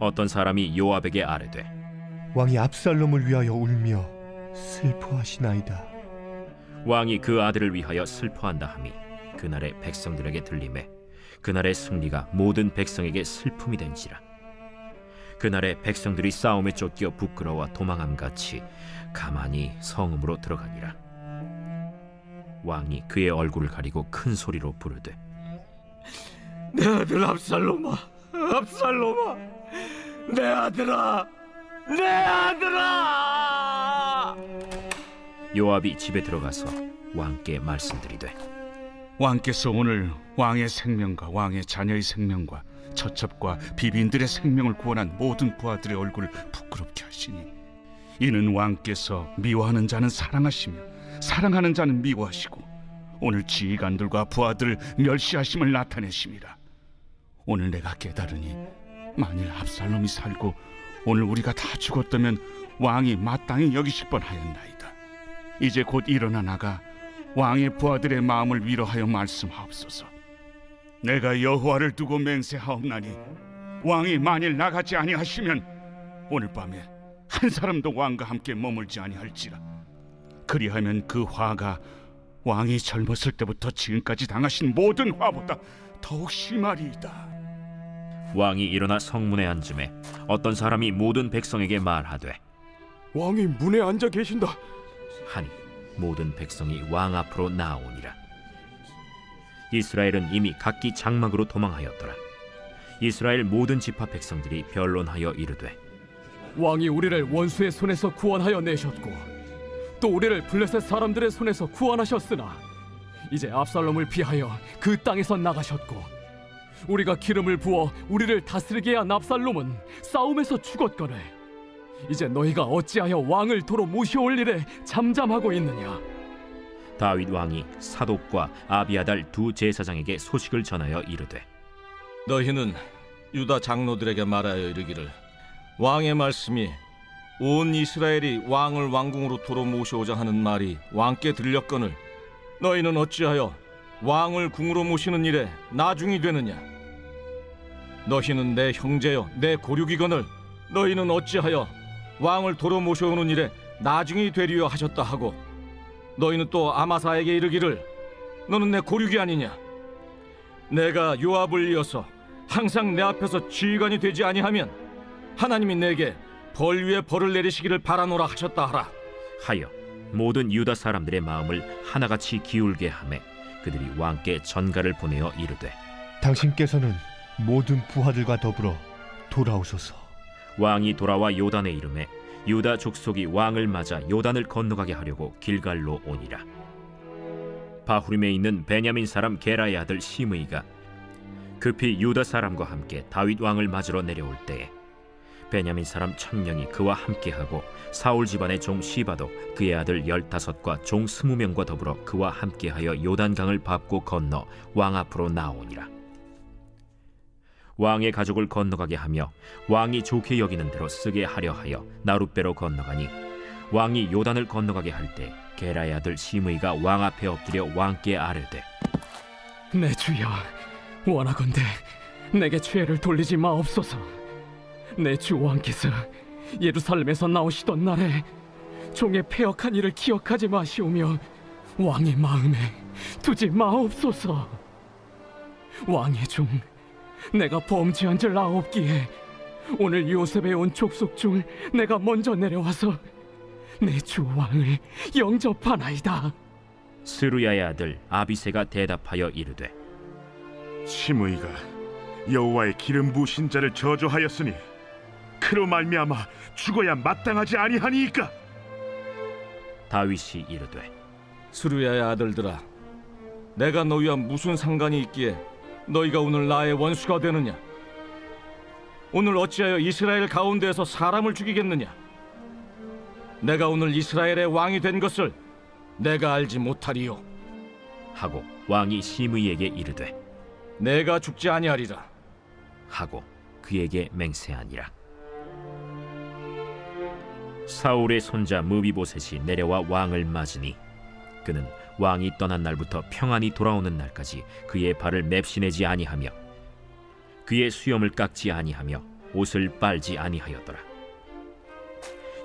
어떤 사람이 요압에게 아뢰되 왕이 압살롬을 위하여 울며 슬퍼하시나이다. 왕이 그 아들을 위하여 슬퍼한다 함이 그날의 백성들에게 들리매 그날의 승리가 모든 백성에게 슬픔이 된지라. 그날의 백성들이 싸움에 쫓겨 부끄러워 도망함같이 가만히 성읍으로 들어가니라. 왕이 그의 얼굴을 가리고 큰 소리로 부르되 내 아들 압살롬아, 내 아들아. 요압이 집에 들어가서 왕께 말씀드리되 왕께서 오늘 왕의 생명과 왕의 자녀의 생명과 처첩과 비빈들의 생명을 구원한 모든 부하들의 얼굴을 부끄럽게 하시니 이는 왕께서 미워하는 자는 사랑하시며 사랑하는 자는 미워하시고 오늘 지휘관들과 부하들을 멸시하심을 나타내심이라. 오늘 내가 깨달으니 만일 압살롬이 살고 오늘 우리가 다 죽었다면 왕이 마땅히 여기실 뻔하였나이다. 이제 곧 일어나 나가 왕의 부하들의 마음을 위로하여 말씀하옵소서. 내가 여호와를 두고 맹세하옵나니 왕이 만일 나가지 아니하시면 오늘 밤에 한 사람도 왕과 함께 머물지 아니할지라. 그리하면 그 화가 왕이 젊었을 때부터 지금까지 당하신 모든 화보다 더욱 심하리이다. 왕이 일어나 성문에 앉음에 어떤 사람이 모든 백성에게 말하되 왕이 문에 앉아 계신다 하니 모든 백성이 왕 앞으로 나오니라. 이스라엘은 이미 각기 장막으로 도망하였더라. 이스라엘 모든 지파 백성들이 변론하여 이르되 왕이 우리를 원수의 손에서 구원하여 내셨고 또 우리를 블레셋 사람들의 손에서 구원하셨으나 이제 압살롬을 피하여 그 땅에서 나가셨고 우리가 기름을 부어 우리를 다스리게 한 압살롬은 싸움에서 죽었거늘 이제 너희가 어찌하여 왕을 도로 모셔올 일에 잠잠하고 있느냐. 다윗 왕이 사독과 아비아달 두 제사장에게 소식을 전하여 이르되 너희는 유다 장로들에게 말하여 이르기를 왕의 말씀이 온 이스라엘이 왕을 왕궁으로 도로 모셔오자 하는 말이 왕께 들렸거늘 너희는 어찌하여 왕을 궁으로 모시는 일에 나중이 되느냐. 너희는 내 형제여 내 고륙이거늘 너희는 어찌하여 왕을 도로 모셔오는 일에 나중이 되리여 하셨다 하고 너희는 또 아마사에게 이르기를 너는 내 고륙이 아니냐. 내가 요압을 이어서 항상 내 앞에서 지휘관이 되지 아니하면 하나님이 내게 벌 위에 벌을 내리시기를 바라노라 하셨다 하라 하여 모든 유다 사람들의 마음을 하나같이 기울게 하매 그들이 왕께 전가를 보내어 이르되 당신께서는 모든 부하들과 더불어 돌아오소서. 왕이 돌아와 요단에 이르매 유다 족속이 왕을 맞아 요단을 건너가게 하려고 길갈로 오니라. 바후림에 있는 베냐민 사람 게라의 아들 시므이가 급히 유다 사람과 함께 다윗 왕을 맞으러 내려올 때에 베냐민 사람 1000명이 그와 함께하고 사울 집안의 종 시바도 그의 아들 15과 종 20명과 더불어 그와 함께하여 요단강을 밟고 건너 왕 앞으로 나오니라. 왕의 가족을 건너가게 하며 왕이 좋게 여기는 대로 쓰게 하려 하여 나룻배로 건너가니 왕이 요단을 건너가게 할 때 게라의 아들 시므이가 왕 앞에 엎드려 왕께 아뢰되 내 주여, 원하건대 내게 죄를 돌리지 마옵소서. 내 주 왕께서 예루살렘에서 나오시던 날에 종의 패역한 일을 기억하지 마시오며 왕의 마음에 두지 마옵소서. 왕의 종 내가 범죄한 줄 아옵기에 오늘 요셉에 온 족속 중 내가 먼저 내려와서 내 주 왕을 영접하나이다. 스루야의 아들 아비새가 대답하여 이르되 시므이가 여호와의 기름 부으신 자를 저주하였으니 그로 말미암아 죽어야 마땅하지 아니하니이까. 다윗이 이르되 스루야의 아들들아, 내가 너희와 무슨 상관이 있기에 너희가 오늘 나의 원수가 되느냐? 오늘 어찌하여 이스라엘 가운데에서 사람을 죽이겠느냐? 내가 오늘 이스라엘의 왕이 된 것을 내가 알지 못하리요 하고 왕이 시므이에게 이르되 내가 죽지 아니하리라 하고 그에게 맹세하니라. 사울의 손자 무비보셋이 내려와 왕을 맞으니 그는 왕이 떠난 날부터 평안히 돌아오는 날까지 그의 발을 맵시내지 아니하며 그의 수염을 깎지 아니하며 옷을 빨지 아니하였더라.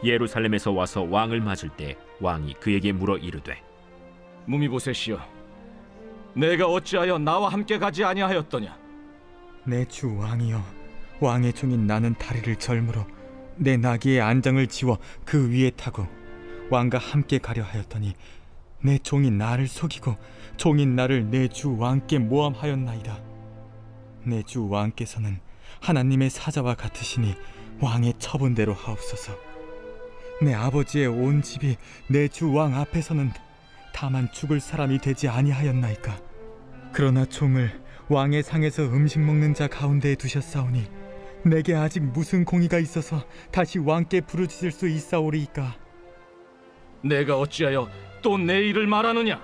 예루살렘에서 와서 왕을 맞을 때 왕이 그에게 물어 이르되 무미보셋이여, 내가 어찌하여 나와 함께 가지 아니하였더냐? 내 주 왕이여, 왕의 종인 나는 다리를 절므로 내 나귀의 안장을 지워 그 위에 타고 왕과 함께 가려 하였더니 내 종인 나를 속이고 종인 나를 내 주 왕께 모함하였나이다. 내 주 왕께서는 하나님의 사자와 같으시니 왕의 처분대로 하옵소서. 내 아버지의 온 집이 내 주 왕 앞에서는 다만 죽을 사람이 되지 아니하였나이까. 그러나 종을 왕의 상에서 음식 먹는 자 가운데에 두셨사오니 내게 아직 무슨 공의가 있어서 다시 왕께 부르짖을 수 있사오리이까. 내가 어찌하여 또 내 일을 말하느냐?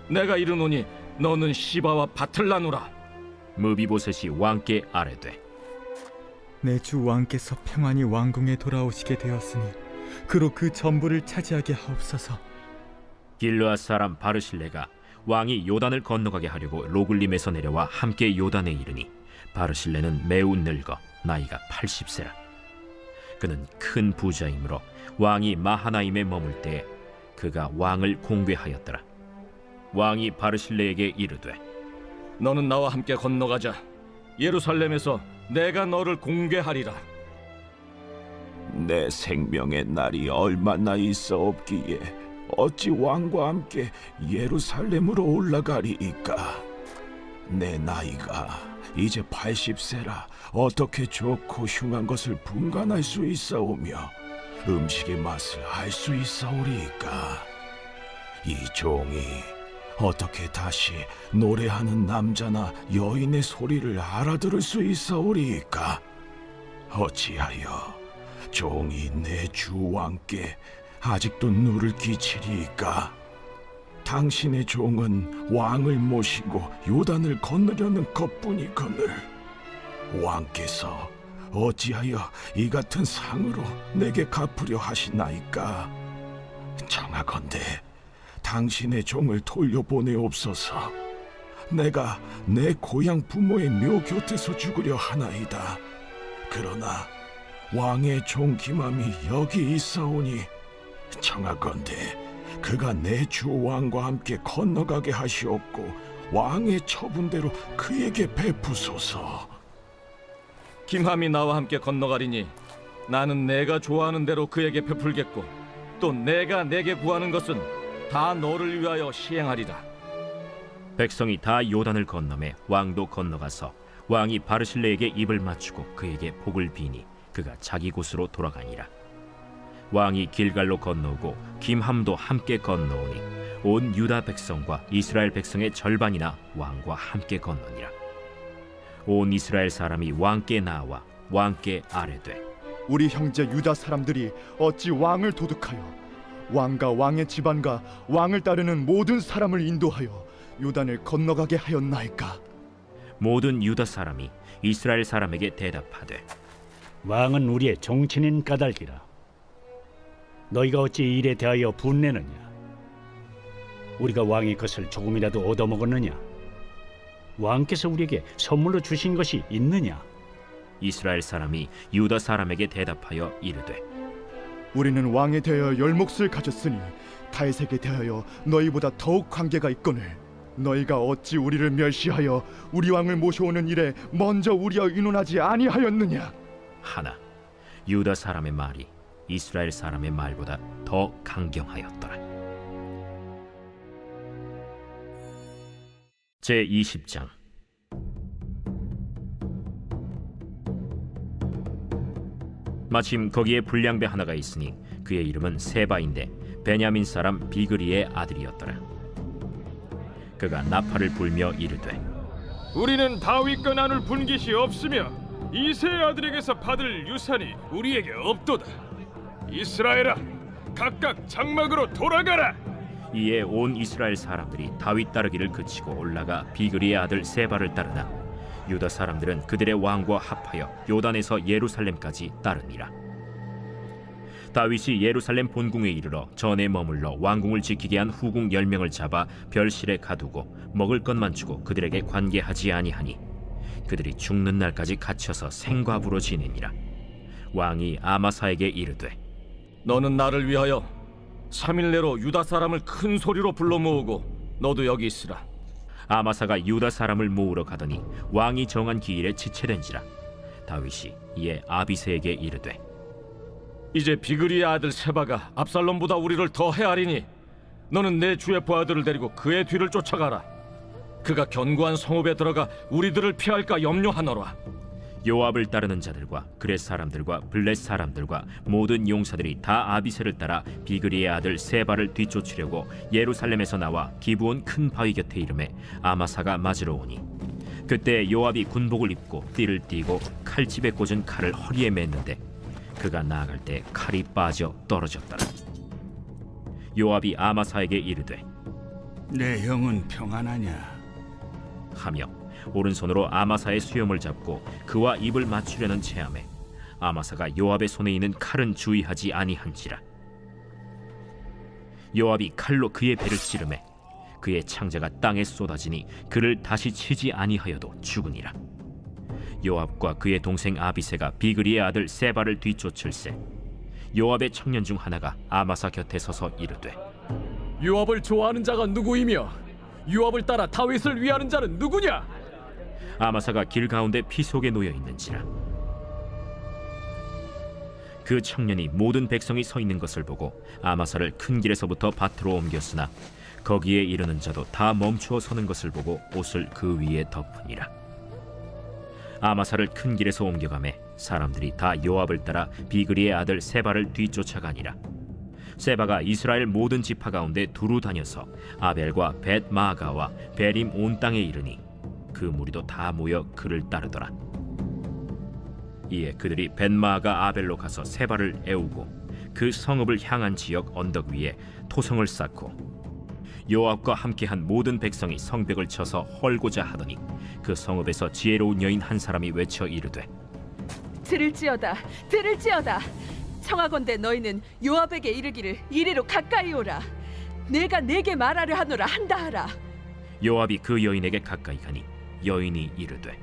내가 이르노니 너는 시바와 밭을 나누라. 무비보셋이 왕께 아뢰되 내 주 왕께서 평안히 왕궁에 돌아오시게 되었으니 그로 그 전부를 차지하게 하옵소서. 길르앗 사람 바르실레가 왕이 요단을 건너가게 하려고 로글림에서 내려와 함께 요단에 이르니 바르실레는 매우 늙어 나이가 80세라. 그는 큰 부자이므로 왕이 마하나임에 머물 때에 그가 왕을 공궤하였더라. 왕이 바르실레에게 이르되 너는 나와 함께 건너가자. 예루살렘에서 내가 너를 공궤하리라. 내 생명의 날이 얼마나 있어 없기에 어찌 왕과 함께 예루살렘으로 올라가리이까. 내 나이가 이제 80세라 어떻게 좋고 흉한 것을 분간할 수 있사오며 음식의 맛을 알 수 있사오리이까. 이 종이 어떻게 다시 노래하는 남자나 여인의 소리를 알아들을 수 있사오리이까. 어찌하여 종이 내 주 왕께 아직도 누를 끼치리이까. 당신의 종은 왕을 모시고 요단을 건너려는 것뿐이거늘 왕께서 어찌하여 이 같은 상으로 내게 갚으려 하시나이까. 청하건대 당신의 종을 돌려보내옵소서. 내가 내 고향 부모의 묘 곁에서 죽으려 하나이다. 그러나 왕의 종 기맘이 여기 있사오니 청하건대 그가 내 주 왕과 함께 건너가게 하시옵고 왕의 처분대로 그에게 베푸소서. 김함이 나와 함께 건너가리니 나는 내가 좋아하는 대로 그에게 베풀겠고 또 내가 내게 구하는 것은 다 너를 위하여 시행하리라. 백성이 다 요단을 건너매 왕도 건너가서 왕이 바르실레에게 입을 맞추고 그에게 복을 비니 그가 자기 곳으로 돌아가니라. 왕이 길갈로 건너오고 김함도 함께 건너오니 온 유다 백성과 이스라엘 백성의 절반이나 왕과 함께 건너니라. 온 이스라엘 사람이 왕께 나와 왕께 아뢰되 우리 형제 유다 사람들이 어찌 왕을 도둑하여 왕과 왕의 집안과 왕을 따르는 모든 사람을 인도하여 요단을 건너가게 하였나이까? 모든 유다 사람이 이스라엘 사람에게 대답하되 왕은 우리의 종친인 까닭이라. 너희가 어찌 이 일에 대하여 분내느냐? 우리가 왕의 것을 조금이라도 얻어먹었느냐? 왕께서 우리에게 선물로 주신 것이 있느냐? 이스라엘 사람이 유다 사람에게 대답하여 이르되 우리는 왕에 대하여 열몫을 가졌으니 다윗에게 대하여 너희보다 더욱 관계가 있거늘 너희가 어찌 우리를 멸시하여 우리 왕을 모셔오는 일에 먼저 우리와 의논하지 아니하였느냐? 하나 유다 사람의 말이 이스라엘 사람의 말보다 더 강경하였더라. 제20장 마침 거기에 불량배 하나가 있으니 그의 이름은 세바인데 베냐민 사람 비그리의 아들이었더라. 그가 나팔을 불며 이르되 우리는 다윗과 나눌 분깃이 없으며 이새의 아들에게서 받을 유산이 우리에게 없도다. 이스라엘아, 각각 장막으로 돌아가라. 이에 온 이스라엘 사람들이 다윗 따르기를 그치고 올라가 비그리의 아들 세바를 따르나 유다 사람들은 그들의 왕과 합하여 요단에서 예루살렘까지 따르니라. 다윗이 예루살렘 본궁에 이르러 전에 머물러 왕궁을 지키게 한 후궁 10명을 잡아 별실에 가두고 먹을 것만 주고 그들에게 관계하지 아니하니 그들이 죽는 날까지 갇혀서 생과부로 지내니라. 왕이 아마사에게 이르되 너는 나를 위하여 3일 내로 유다 사람을 큰 소리로 불러 모으고 너도 여기 있으라. 아마사가 유다 사람을 모으러 가더니 왕이 정한 기일에 지체된지라. 다윗이 이에 아비새에게 이르되 이제 비그리의 아들 세바가 압살롬보다 우리를 더 헤아리니 너는 내 주의 부하들을 데리고 그의 뒤를 쫓아가라. 그가 견고한 성읍에 들어가 우리들을 피할까 염려하노라. 요압을 따르는 자들과 그렛 사람들과 블렛 사람들과 모든 용사들이 다 아비새를 따라 비그리의 아들 세바를 뒤쫓으려고 예루살렘에서 나와 기브온 큰 바위 곁에 이르매 아마사가 맞으러 오니 그때 요압이 군복을 입고 띠를 띠고 칼집에 꽂은 칼을 허리에 맸는데 그가 나아갈 때 칼이 빠져 떨어졌더라. 요압이 아마사에게 이르되 내 형은 평안하냐? 하며 오른손으로 아마사의 수염을 잡고 그와 입을 맞추려는 체함에 아마사가 요압의 손에 있는 칼은 주의하지 아니한지라. 요압이 칼로 그의 배를 찌르매 그의 창자가 땅에 쏟아지니 그를 다시 치지 아니하여도 죽으니라. 요압과 그의 동생 아비새가 비그리의 아들 세바를 뒤쫓을세 요압의 청년 중 하나가 아마사 곁에 서서 이르되 요압을 좋아하는 자가 누구이며 요압을 따라 다윗을 위하는 자는 누구냐? 아마사가 길 가운데 피 속에 놓여 있는지라. 그 청년이 모든 백성이 서 있는 것을 보고 아마사를 큰 길에서부터 밭으로 옮겼으나 거기에 이르는 자도 다 멈추어 서는 것을 보고 옷을 그 위에 덮으니라. 아마사를 큰 길에서 옮겨가매 사람들이 다 요압을 따라 비그리의 아들 세바를 뒤쫓아가니라. 세바가 이스라엘 모든 지파 가운데 두루 다녀서 아벨과 벳마가와 베림 온 땅에 이르니 그 무리도 다 모여 그를 따르더라. 이에 그들이 벳마가 아벨로 가서 세바를 애우고 그 성읍을 향한 지역 언덕 위에 토성을 쌓고 요압과 함께한 모든 백성이 성벽을 쳐서 헐고자 하더니 그 성읍에서 지혜로운 여인 한 사람이 외쳐 이르되 들을지어다 들을지어다 청하건대 너희는 요압에게 이르기를 이리로 가까이 오라. 내가 내게 말하려 하노라 한다 하라. 요압이 그 여인에게 가까이 가니 여인이 이르되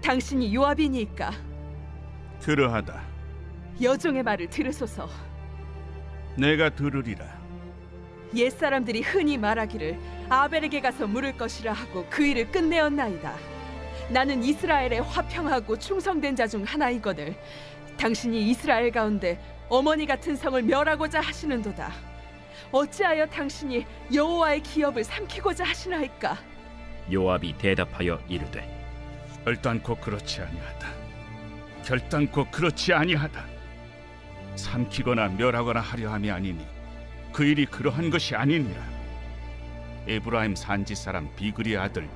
당신이 요압이니까 그러하다. 여종의 말을 들으소서. 내가 들으리라. 옛사람들이 흔히 말하기를 아벨에게 가서 물을 것이라 하고 그 일을 끝내었나이다. 나는 이스라엘의 화평하고 충성된 자 중 하나이거늘 당신이 이스라엘 가운데 어머니 같은 성을 멸하고자 하시는도다. 어찌하여 당신이 여호와의 기업을 삼키고자 하시나이까? 요압이 대답하여 이르되 결단코 그렇지 아니하다. 결단코 그렇지 아니하다. 삼키거나 멸하거나 하려 함이 아니니 그 일이 그러한 것이 아니니라. 에브라임 산지 사람 비그리의 아들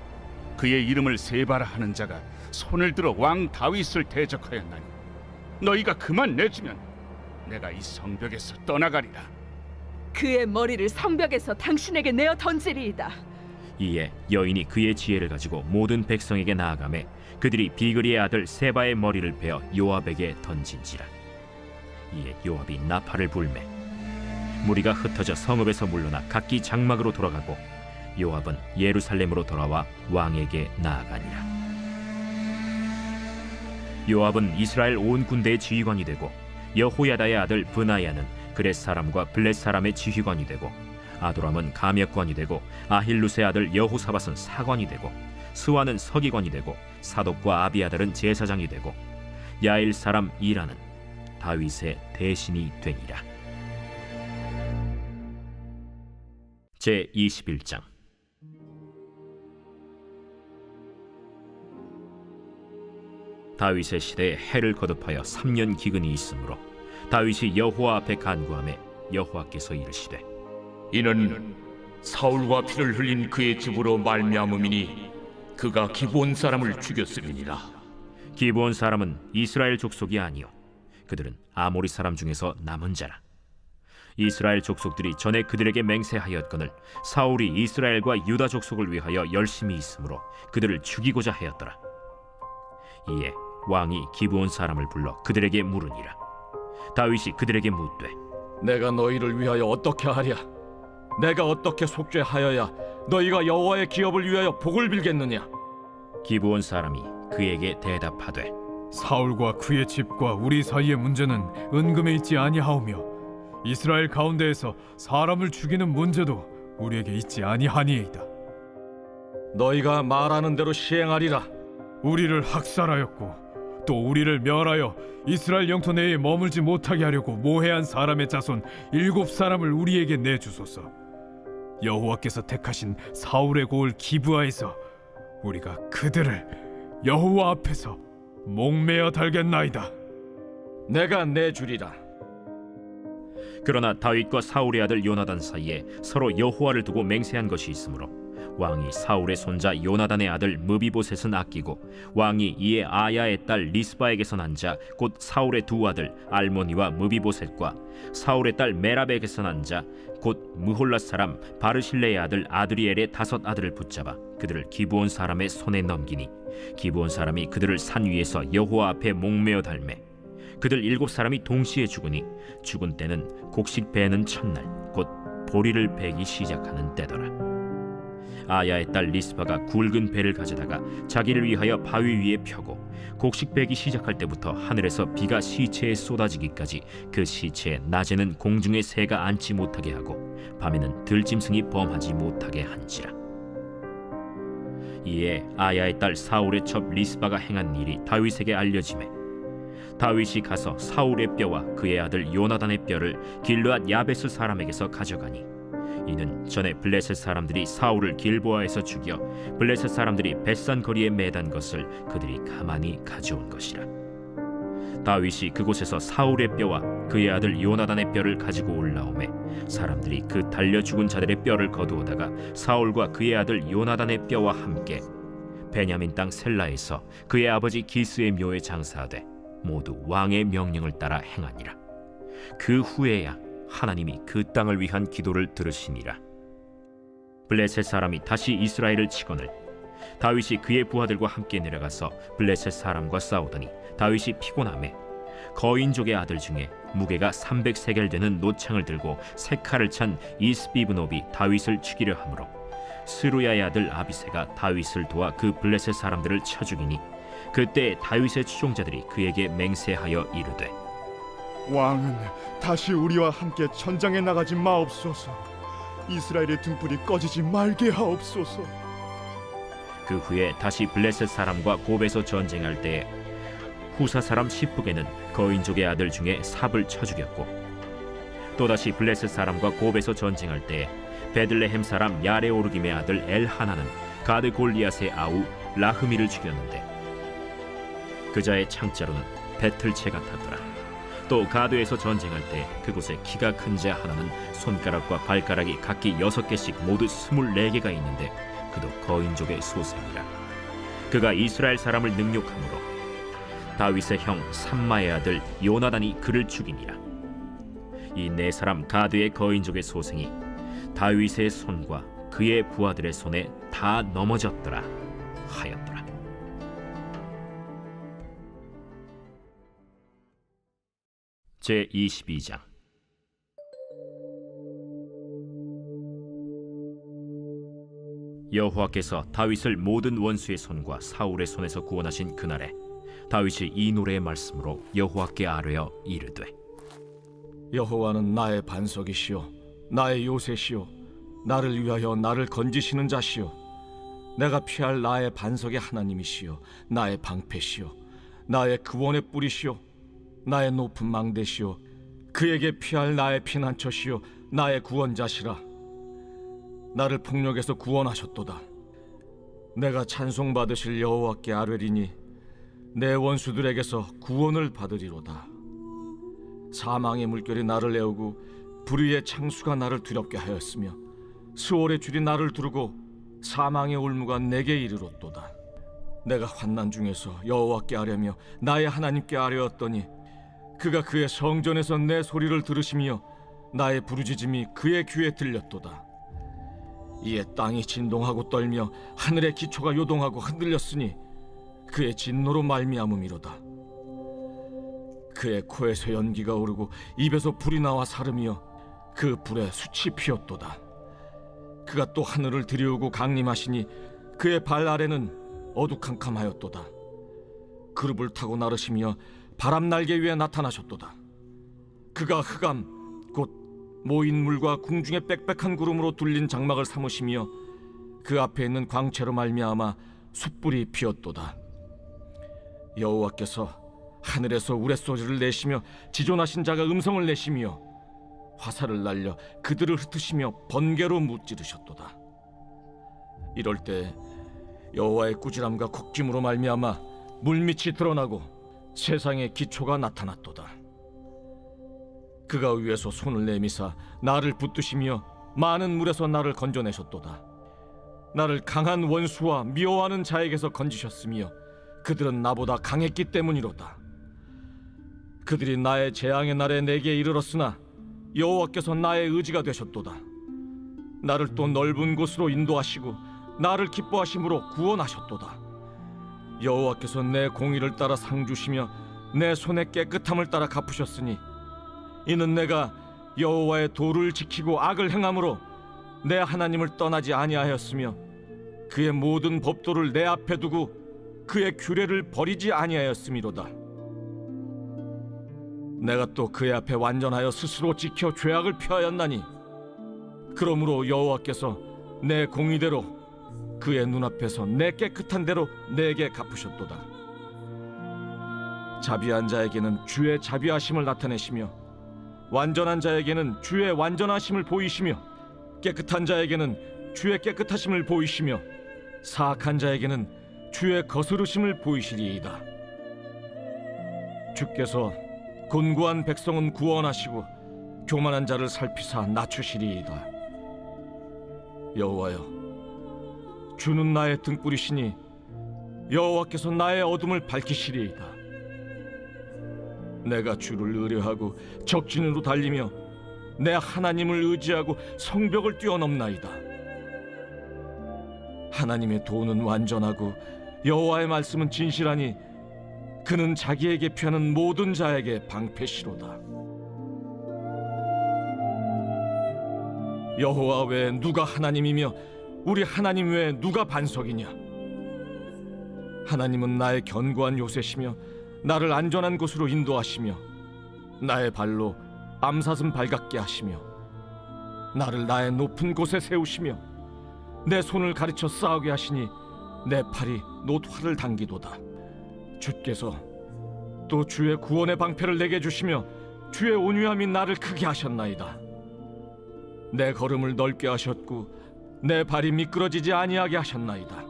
그의 이름을 세바라 하는 자가 손을 들어 왕 다윗을 대적하였나니 너희가 그만 내주면 내가 이 성벽에서 떠나가리라. 그의 머리를 성벽에서 당신에게 내어 던지리이다. 이에 여인이 그의 지혜를 가지고 모든 백성에게 나아가매 그들이 비그리의 아들 세바의 머리를 베어 요압에게 던진지라. 이에 요압이 나팔을 불매 무리가 흩어져 성읍에서 물러나 각기 장막으로 돌아가고 요압은 예루살렘으로 돌아와 왕에게 나아가니라. 요압은 이스라엘 온 군대의 지휘관이 되고 여호야다의 아들 브나야는 그렛 사람과 블렛 사람의 지휘관이 되고 아도람은 감역관이 되고 아힐루스의 아들 여호사밧은 사관이 되고 스와는 서기관이 되고 사독과 아비아달은 제사장이 되고 야일 사람 이라는 다윗의 대신이 되니라. 제21장. 다윗의 시대에 해를 거듭하여 3년 기근이 있으므로 다윗이 여호와 앞에 간구하매 여호와께서 이르시되 이는 사울과 피를 흘린 그의 집으로 말미암음이니 그가 기브온 사람을 죽였음이니라. 기브온 사람은 이스라엘 족속이 아니요 그들은 아모리 사람 중에서 남은 자라. 이스라엘 족속들이 전에 그들에게 맹세하였거늘 사울이 이스라엘과 유다 족속을 위하여 열심히 있으므로 그들을 죽이고자 하였더라. 이에 왕이 기브온 사람을 불러 그들에게 물으니라. 다윗이 그들에게 묻되 내가 너희를 위하여 어떻게 하랴? 내가 어떻게 속죄하여야 너희가 여호와의 기업을 위하여 복을 빌겠느냐? 기브온 사람이 그에게 대답하되 사울과 그의 집과 우리 사이의 문제는 은금에 있지 아니하오며 이스라엘 가운데에서 사람을 죽이는 문제도 우리에게 있지 아니하니이다. 너희가 말하는 대로 시행하리라. 우리를 학살하였고 또 우리를 멸하여 이스라엘 영토 내에 머물지 못하게 하려고 모해한 사람의 자손 7사람을 우리에게 내주소서. 여호와께서 택하신 사울의 고을 기브아에서 우리가 그들을 여호와 앞에서 목매어 달겠나이다. 내가 내주리라. 그러나 다윗과 사울의 아들 요나단 사이에 서로 여호와를 두고 맹세한 것이 있으므로 왕이 사울의 손자 요나단의 아들 무비보셋은 아끼고 왕이 이에 아야의 딸 리스바에게서 난 자 곧 사울의 두 아들 알모니와 무비보셋과 사울의 딸 메랍에게서 난 자 곧 무홀랏 사람 바르실레의 아들 아드리엘의 5 아들을 붙잡아 그들을 기브온 사람의 손에 넘기니 기브온 사람이 그들을 산 위에서 여호와 앞에 목매어 달매 그들 7사람이 동시에 죽으니 죽은 때는 곡식 베는 첫날 곧 보리를 베기 시작하는 때더라. 아야의 딸 리스바가 굵은 배를 가져다가 자기를 위하여 바위 위에 펴고 곡식 베기 시작할 때부터 하늘에서 비가 시체에 쏟아지기까지 그 시체에 낮에는 공중의 새가 앉지 못하게 하고 밤에는 들짐승이 범하지 못하게 한지라. 이에 아야의 딸 사울의 첩 리스바가 행한 일이 다윗에게 알려지매 다윗이 가서 사울의 뼈와 그의 아들 요나단의 뼈를 길르앗 야베스 사람에게서 가져가니 이는 전에 블레셋 사람들이 사울을 길보아에서 죽여 블레셋 사람들이 벳산 거리에 매단 것을 그들이 가만히 가져온 것이라. 다윗이 그곳에서 사울의 뼈와 그의 아들 요나단의 뼈를 가지고 올라오매 사람들이 그 달려 죽은 자들의 뼈를 거두어다가 사울과 그의 아들 요나단의 뼈와 함께 베냐민 땅 셀라에서 그의 아버지 기스의 묘에 장사하되 모두 왕의 명령을 따라 행하니라. 그 후에야 하나님이 그 땅을 위한 기도를 들으시니라. 블레셋 사람이 다시 이스라엘을 치거늘 다윗이 그의 부하들과 함께 내려가서 블레셋 사람과 싸우더니 다윗이 피곤하매 거인족의 아들 중에 무게가 300세겔 되는 노창을 들고 세 칼을 찬 이스비브노비 다윗을 죽이려 하므로 스루야의 아들 아비새가 다윗을 도와 그 블레셋 사람들을 쳐 죽이니 그때 다윗의 추종자들이 그에게 맹세하여 이르되 왕은 다시 우리와 함께 전장에 나가지 마옵소서. 이스라엘의 등불이 꺼지지 말게 하옵소서. 그 후에 다시 블레셋 사람과 곱에서 전쟁할 때에 후사 사람 시프게는 거인족의 아들 중에 삽을 쳐 죽였고 또다시 블레셋 사람과 곱에서 전쟁할 때에 베들레헴 사람 야레오르김의 아들 엘하나는 가드 골리앗의 아우 라흐미를 죽였는데 그자의 창자로는 배틀채 같았더라. 또 가드에서 전쟁할 때 그곳에 키가 큰 자 하나는 손가락과 발가락이 각기 6개씩 모두 24개가 있는데 그도 거인족의 소생이라. 그가 이스라엘 사람을 능욕함으로 다윗의 형 삼마의 아들 요나단이 그를 죽이니라. 이 네 사람 가드의 거인족의 소생이 다윗의 손과 그의 부하들의 손에 다 넘어졌더라 하였더라. 제 22장. 여호와께서 다윗을 모든 원수의 손과 사울의 손에서 구원하신 그날에 다윗이 이 노래의 말씀으로 여호와께 아뢰어 이르되, 여호와는 나의 반석이시요 나의 요새시요 나를 위하여 나를 건지시는 자시요 내가 피할 나의 반석의 하나님이시요 나의 방패시요 나의 구원의 뿌리시요 나의 높은 망대시요 그에게 피할 나의 피난처시요 나의 구원자시라. 나를 폭력에서 구원하셨도다. 내가 찬송받으실 여호와께 아뢰리니 내 원수들에게서 구원을 받으리로다. 사망의 물결이 나를 내오고 불의의 창수가 나를 두렵게 하였으며 수월의 줄이 나를 두르고 사망의 올무가 내게 이르렀도다. 내가 환난 중에서 여호와께 아뢰며 나의 하나님께 아뢰었더니 그가 그의 성전에서 내 소리를 들으시며 나의 부르짖음이 그의 귀에 들렸도다. 이에 땅이 진동하고 떨며 하늘의 기초가 요동하고 흔들렸으니 그의 진노로 말미암음이로다. 그의 코에서 연기가 오르고 입에서 불이 나와 사르며 그 불에 숯이 피었도다. 그가 또 하늘을 들이우고 강림하시니 그의 발 아래는 어두캄캄하였도다. 그룹을 타고 나르시며 바람 날개 위에 나타나셨도다. 그가 흑암 곧 모인 물과 궁중의 빽빽한 구름으로 둘린 장막을 삼으시며 그 앞에 있는 광채로 말미암아 숯불이 피었도다. 여호와께서 하늘에서 우레소리를 내시며 지존하신 자가 음성을 내시며 화살을 날려 그들을 흩으시며 번개로 무찌르셨도다. 이럴 때 여호와의 꾸지람과 곡짐으로 말미암아 물밑이 드러나고 세상의 기초가 나타났도다. 그가 위에서 손을 내미사 나를 붙드시며 많은 물에서 나를 건져내셨도다. 나를 강한 원수와 미워하는 자에게서 건지셨으며 그들은 나보다 강했기 때문이로다. 그들이 나의 재앙의 날에 내게 이르렀으나 여호와께서 나의 의지가 되셨도다. 나를 또 넓은 곳으로 인도하시고 나를 기뻐하심으로 구원하셨도다. 여호와께서 내 공의를 따라 상 주시며 내 손의 깨끗함을 따라 갚으셨으니 이는 내가 여호와의 도를 지키고 악을 행함으로 내 하나님을 떠나지 아니하였으며 그의 모든 법도를 내 앞에 두고 그의 규례를 버리지 아니하였음이로다. 내가 또 그의 앞에 완전하여 스스로 지켜 죄악을 피하였나니 그러므로 여호와께서 내 공의대로 그의 눈앞에서 내 깨끗한 대로 내게 갚으셨도다. 자비한 자에게는 주의 자비하심을 나타내시며 완전한 자에게는 주의 완전하심을 보이시며 깨끗한 자에게는 주의 깨끗하심을 보이시며 사악한 자에게는 주의 거스르심을 보이시리이다. 주께서 곤고한 백성은 구원하시고 교만한 자를 살피사 낮추시리이다. 여호와여, 주는 나의 등불이시니 여호와께서 나의 어둠을 밝히시리이다. 내가 주를 의뢰하고 적진으로 달리며 내 하나님을 의지하고 성벽을 뛰어넘나이다. 하나님의 도는 완전하고 여호와의 말씀은 진실하니 그는 자기에게 피하는 모든 자에게 방패시로다. 여호와 외에 누가 하나님이며 우리 하나님 외에 누가 반석이냐? 하나님은 나의 견고한 요새시며 나를 안전한 곳으로 인도하시며 나의 발로 암사슴 발같게 하시며 나를 나의 높은 곳에 세우시며 내 손을 가르쳐 싸우게 하시니 내 팔이 놋활을 당기도다. 주께서 또 주의 구원의 방패를 내게 주시며 주의 온유함이 나를 크게 하셨나이다. 내 걸음을 넓게 하셨고 내 발이 미끄러지지 아니하게 하셨나이다.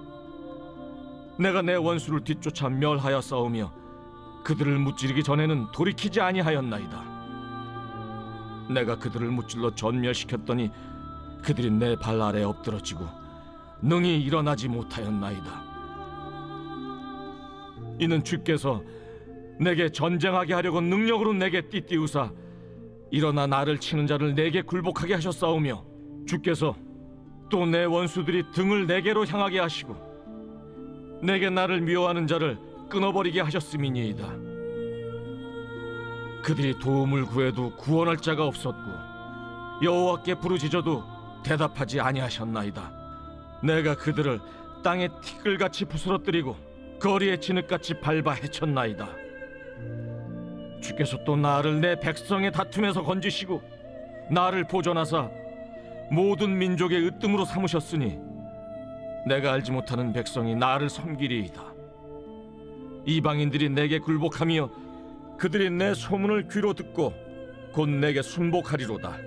내가 내 원수를 뒤쫓아 멸하여 싸우며 그들을 무찌르기 전에는 돌이키지 아니하였나이다. 내가 그들을 무찔러 전멸시켰더니 그들이 내 발 아래 엎드러지고 능히 일어나지 못하였나이다. 이는 주께서 내게 전쟁하게 하려고 능력으로 내게 띠띠우사 일어나 나를 치는 자를 내게 굴복하게 하셨사오며, 주께서 또 내 원수들이 등을 내게로 향하게 하시고 내게 나를 미워하는 자를 끊어버리게 하셨음이니이다. 그들이 도움을 구해도 구원할 자가 없었고 여호와께 부르짖어도 대답하지 아니하셨나이다. 내가 그들을 땅에 티끌같이 부스러뜨리고 거리에 진흙같이 밟아 헤쳤나이다. 주께서 또 나를 내 백성의 다툼에서 건지시고 나를 보존하사 모든 민족의 으뜸으로 삼으셨으니 내가 알지 못하는 백성이 나를 섬기리이다. 이방인들이 내게 굴복하며 그들이 내 소문을 귀로 듣고 곧 내게 순복하리로다.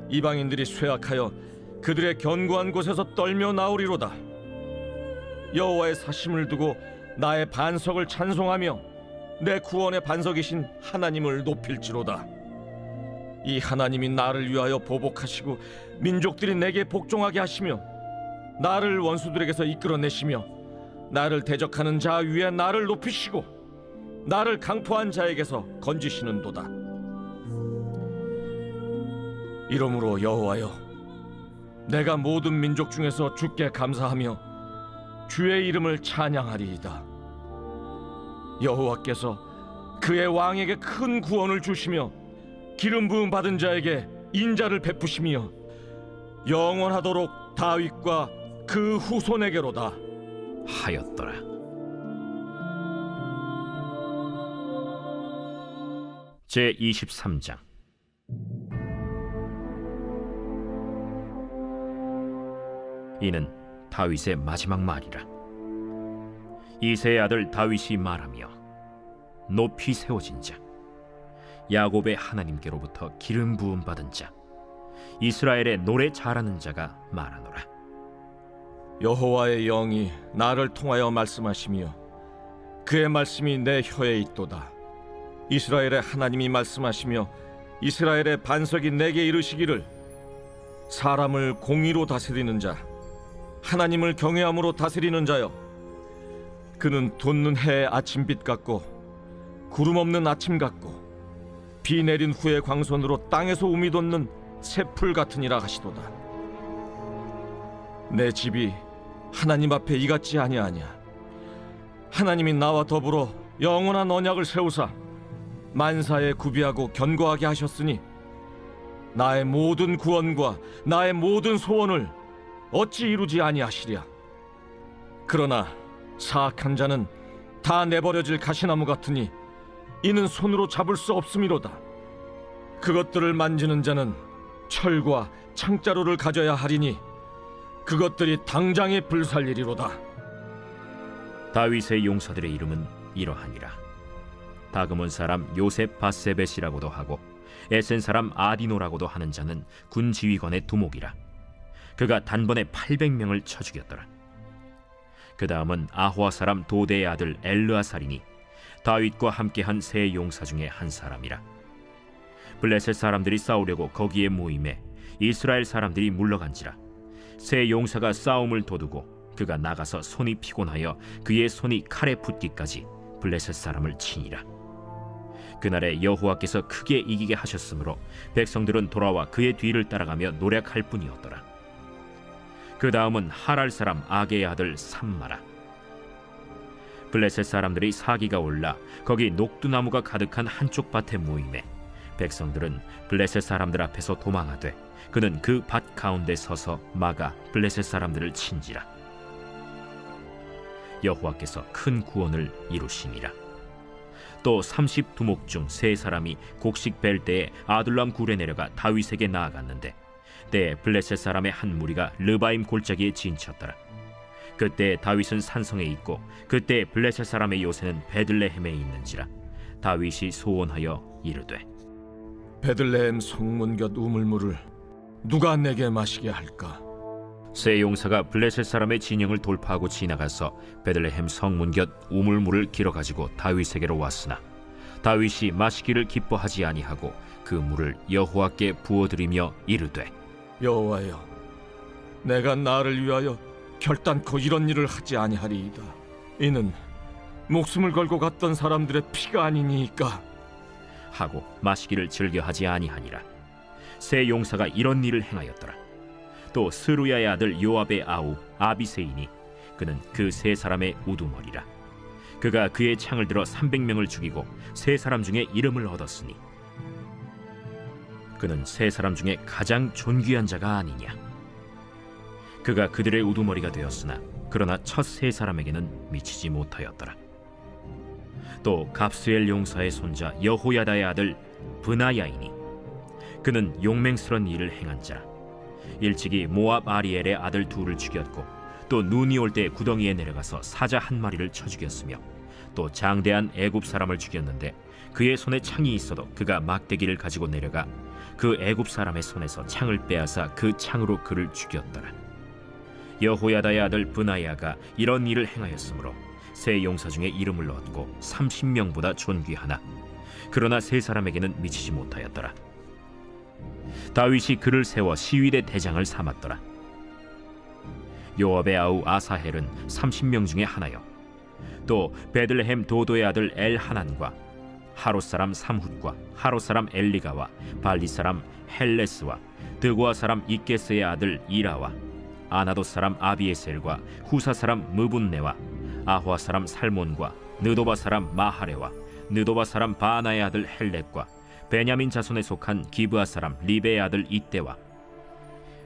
이방인들이 쇠약하여 그들의 견고한 곳에서 떨며 나오리로다. 여호와의 사심을 두고 나의 반석을 찬송하며 내 구원의 반석이신 하나님을 높일지로다. 이 하나님이 나를 위하여 보복하시고 민족들이 내게 복종하게 하시며 나를 원수들에게서 이끌어내시며 나를 대적하는 자 위에 나를 높이시고 나를 강포한 자에게서 건지시는도다. 이러므로 여호와여, 내가 모든 민족 중에서 주께 감사하며 주의 이름을 찬양하리이다. 여호와께서 그의 왕에게 큰 구원을 주시며 기름 부음 받은 자에게 인자를 베푸시며 영원하도록 다윗과 그 후손에게로다 하였더라. 제 23장. 이는 다윗의 마지막 말이라. 이새의 아들 다윗이 말하며 높이 세워진 자, 야곱의 하나님께로부터 기름 부음 받은 자, 이스라엘의 노래 잘하는 자가 말하노라. 여호와의 영이 나를 통하여 말씀하시며 그의 말씀이 내 혀에 있도다. 이스라엘의 하나님이 말씀하시며 이스라엘의 반석이 내게 이르시기를, 사람을 공의로 다스리는 자, 하나님을 경외함으로 다스리는 자여, 그는 돋는 해의 아침빛 같고 구름 없는 아침 같고 비 내린 후의 광선으로 땅에서 우미 돋는 새풀 같으니라 하시도다. 내 집이 하나님 앞에 이같지 아니하냐. 하나님이 나와 더불어 영원한 언약을 세우사 만사에 구비하고 견고하게 하셨으니 나의 모든 구원과 나의 모든 소원을 어찌 이루지 아니하시랴. 그러나 사악한 자는 다 내버려질 가시나무 같으니 이는 손으로 잡을 수 없음이로다. 그것들을 만지는 자는 철과 창자루를 가져야 하리니 그것들이 당장에 불살리리로다. 다윗의 용사들의 이름은 이러하니라. 다그몬 사람 요셉 바세벳이라고도 하고 에센 사람 아디노라고도 하는 자는 군 지휘관의 두목이라. 그가 단번에 800명을 쳐 죽였더라. 그 다음은 아호아 사람 도대의 아들 엘르아살이니 다윗과 함께한 세 용사 중에 한 사람이라. 블레셋 사람들이 싸우려고 거기에 모임에 이스라엘 사람들이 물러간지라. 세 용사가 싸움을 도두고 그가 나가서 손이 피곤하여 그의 손이 칼에 붙기까지 블레셋 사람을 치니라. 그날에 여호와께서 크게 이기게 하셨으므로 백성들은 돌아와 그의 뒤를 따라가며 노력할 뿐이었더라. 그 다음은 하랄 사람 아게의 아들 삼마라. 블레셋 사람들이 사기가 올라 거기 녹두나무가 가득한 한쪽 밭에 모임에 백성들은 블레셋 사람들 앞에서 도망하되 그는 그 밭 가운데 서서 막아 블레셋 사람들을 친지라. 여호와께서 큰 구원을 이루시니라. 또 30두목 중 3사람이 곡식 벨 때에 아둘람 굴에 내려가 다윗에게 나아갔는데 때에 블레셋 사람의 한 무리가 르바임 골짜기에 진쳤더라. 그때 다윗은 산성에 있고 그때 블레셋 사람의 요새는 베들레헴에 있는지라. 다윗이 소원하여 이르되, 베들레헴 성문 곁 우물물을 누가 내게 마시게 할까? 세 용사가 블레셋 사람의 진영을 돌파하고 지나가서 베들레헴 성문 곁 우물물을 길어 가지고 다윗에게로 왔으나 다윗이 마시기를 기뻐하지 아니하고 그 물을 여호와께 부어드리며 이르되 여호와여, 내가 나를 위하여 결단코 이런 일을 하지 아니하리이다. 이는 목숨을 걸고 갔던 사람들의 피가 아니니까 하고 마시기를 즐겨하지 아니하니라. 세 용사가 이런 일을 행하였더라. 또 스루야의 아들 요압의 아우 아비세이니 그는 그 세 사람의 우두머리라. 그가 그의 창을 들어 300명을 죽이고 세 사람 중에 이름을 얻었으니 그는 세 사람 중에 가장 존귀한 자가 아니냐. 그가 그들의 우두머리가 되었으나 그러나 첫 세 사람에게는 미치지 못하였더라. 또 갑스엘 용사의 손자 여호야다의 아들 브나야이니 그는 용맹스런 일을 행한 자. 일찍이 모압 아리엘의 아들 둘을 죽였고 또 눈이 올 때 구덩이에 내려가서 사자 한 마리를 쳐 죽였으며 또 장대한 애굽 사람을 죽였는데 그의 손에 창이 있어도 그가 막대기를 가지고 내려가 그 애굽 사람의 손에서 창을 빼앗아 그 창으로 그를 죽였더라. 여호야다의 아들 브나야가 이런 일을 행하였으므로 세 용사 중에 이름을 얻고 30명보다 존귀하나 그러나 세 사람에게는 미치지 못하였더라. 다윗이 그를 세워 시위대 대장을 삼았더라. 요압의 아우 아사헬은 30명 중에 하나요. 또 베들레헴 도도의 아들 엘하난과 하롯 사람 삼훗과 하롯 사람 엘리가와 발리 사람 헬레스와 드고아 사람 이게스의 아들 이라와 아나돗 사람 아비에셀과 후사 사람 무분네와 아화 사람 살몬과 느도바 사람 마하레와 느도바 사람 바나의 아들 헬렉과 베냐민 자손에 속한 기브아 사람 리베의 아들 이때와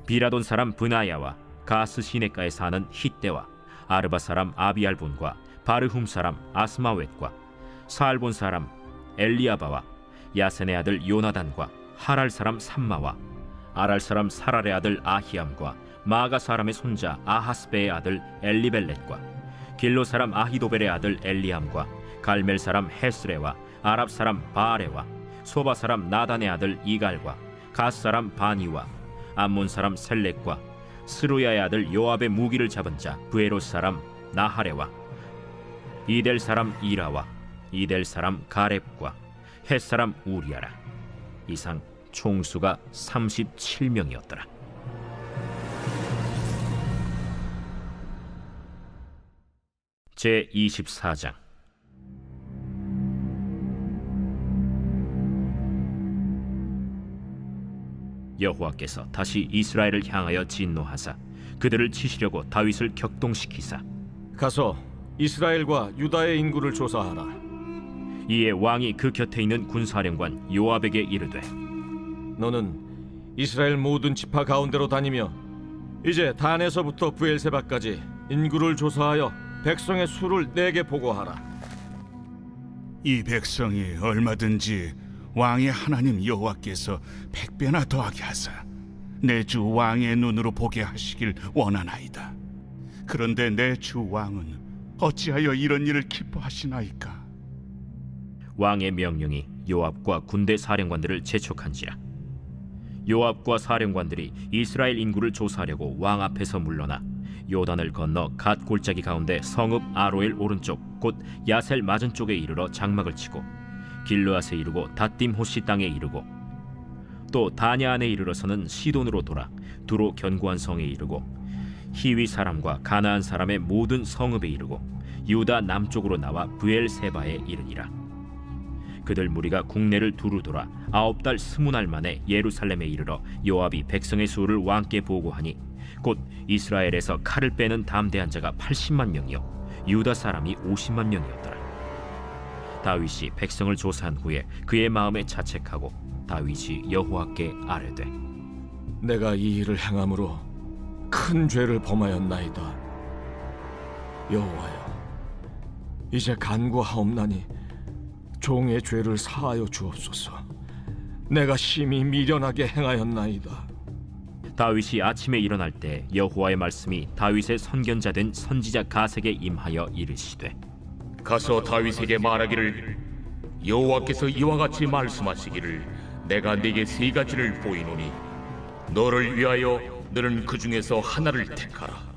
비라돈 사람 브나야와 가스 시내가에 사는 히때와 아르바 사람 아비알본과 바르훔 사람 아스마웻과 사알본 사람 엘리아바와 야센의 아들 요나단과 하랄 사람 삼마와 아랄 사람 사랄의 아들 아히암과 마가 사람의 손자 아하스베의 아들 엘리벨렛과 길로 사람 아히도벨의 아들 엘리암과 갈멜 사람 헤스레와 아랍 사람 바아레와 소바 사람 나단의 아들 이갈과 가스 사람 바니와 암몬 사람 셀렉과 스루야의 아들 요압의 무기를 잡은 자 부에롯 사람 나하레와 이델 사람 이라와 이델 사람 가렙과 헷 사람 우리아라. 이상 총수가 37명이었더라. 제 24장. 여호와께서 다시 이스라엘을 향하여 진노하사 그들을 치시려고 다윗을 격동시키사 가서 이스라엘과 유다의 인구를 조사하라. 이에 왕이 그 곁에 있는 군사령관 요압에게 이르되 너는 이스라엘 모든 지파 가운데로 다니며 이제 단에서부터 브엘세바까지 인구를 조사하여 백성의 수를 내게 보고하라. 이 백성이 얼마든지 왕의 하나님 여호와께서 100배나 더하게 하사 내 주 왕의 눈으로 보게 하시길 원하나이다. 그런데 내 주 왕은 어찌하여 이런 일을 기뻐하시나이까? 왕의 명령이 요압과 군대 사령관들을 재촉한지라. 요압과 사령관들이 이스라엘 인구를 조사하려고 왕 앞에서 물러나 요단을 건너 갓 골짜기 가운데 성읍 아로엘 오른쪽 곧 야셀 맞은쪽에 이르러 장막을 치고 길르앗에 이르고 닷딤 호시 땅에 이르고 또 다냐 안에 이르러서는 시돈으로 돌아 두로 견고한 성에 이르고 히위 사람과 가나안 사람의 모든 성읍에 이르고 유다 남쪽으로 나와 브엘세바에 이르니라. 그들 무리가 국내를 두루 돌아 9달 20날 만에 예루살렘에 이르러 요압이 백성의 수를 왕께 보고하니 곧 이스라엘에서 칼을 빼는 담대한 자가 80만 명이요 유다 사람이 50만 명이었더라. 다윗이 백성을 조사한 후에 그의 마음에 자책하고 다윗이 여호와께 아뢰되 내가 이 일을 행함으로 큰 죄를 범하였나이다. 여호와여, 이제 간구하옵나니 종의 죄를 사하여 주옵소서. 내가 심히 미련하게 행하였나이다. 다윗이 아침에 일어날 때 여호와의 말씀이 다윗의 선견자 된 선지자 가세게 임하여 이르시되 가서 다윗에게 말하기를 여호와께서 이와 같이 말씀하시기를 내가 네게 세 가지를 보이노니 너를 위하여 너는 그 중에서 하나를 택하라.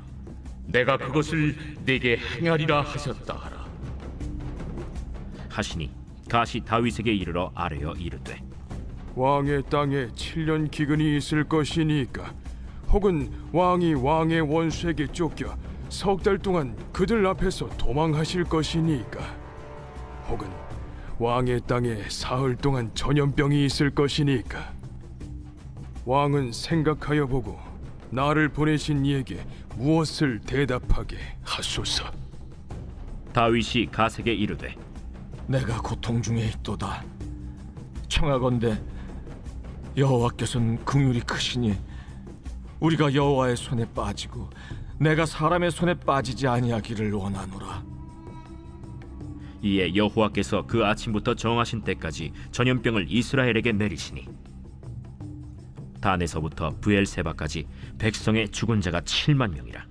내가 그것을 네게 행하리라 하셨다 하라. 하시니 갓이 다윗에게 이르러 아뢰어 이르되 왕의 땅에 7년 기근이 있을 것이니까 혹은 왕이 왕의 원수에게 쫓겨 석 달 동안 그들 앞에서 도망하실 것이니까 혹은 왕의 땅에 사흘 동안 전염병이 있을 것이니까 왕은 생각하여 보고 나를 보내신 이에게 무엇을 대답하게 하소서. 다윗이 갓에게 이르되 내가 고통 중에 있도다. 청하건대 여호와께서는 긍휼이 크시니 우리가 여호와의 손에 빠지고 내가 사람의 손에 빠지지 아니하기를 원하노라. 이에 여호와께서 그 아침부터 정하신 때까지 전염병을 이스라엘에게 내리시니 단에서부터 브엘세바까지 백성의 죽은 자가 7만 명이라.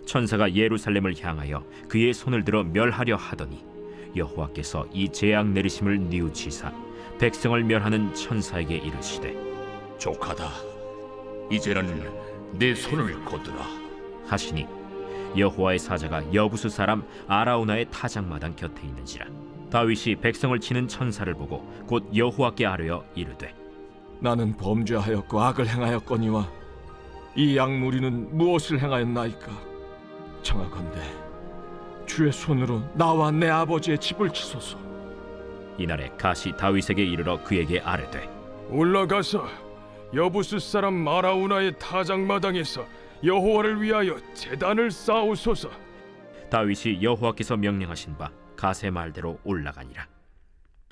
천사가 예루살렘을 향하여 그의 손을 들어 멸하려 하더니 여호와께서 이 재앙 내리심을 뉘우치사 백성을 멸하는 천사에게 이르시되 족하다. 이제는 내 손을 거두라 하시니 여호와의 사자가 여부수 사람 아라우나의 타작마당 곁에 있는지라. 다윗이 백성을 치는 천사를 보고 곧 여호와께 아뢰어 이르되 나는 범죄하였고 악을 행하였거니와 이 양무리는 무엇을 행하였나이까? 청하건대 주의 손으로 나와 내 아버지의 집을 치소서. 이날에 갓이 다윗에게 이르러 그에게 아뢰되 올라가서 여부스 사람 마라우나의 타작마당에서 여호와를 위하여 제단을 쌓으소서. 다윗이 여호와께서 명령하신 바 갓의 말대로 올라가니라.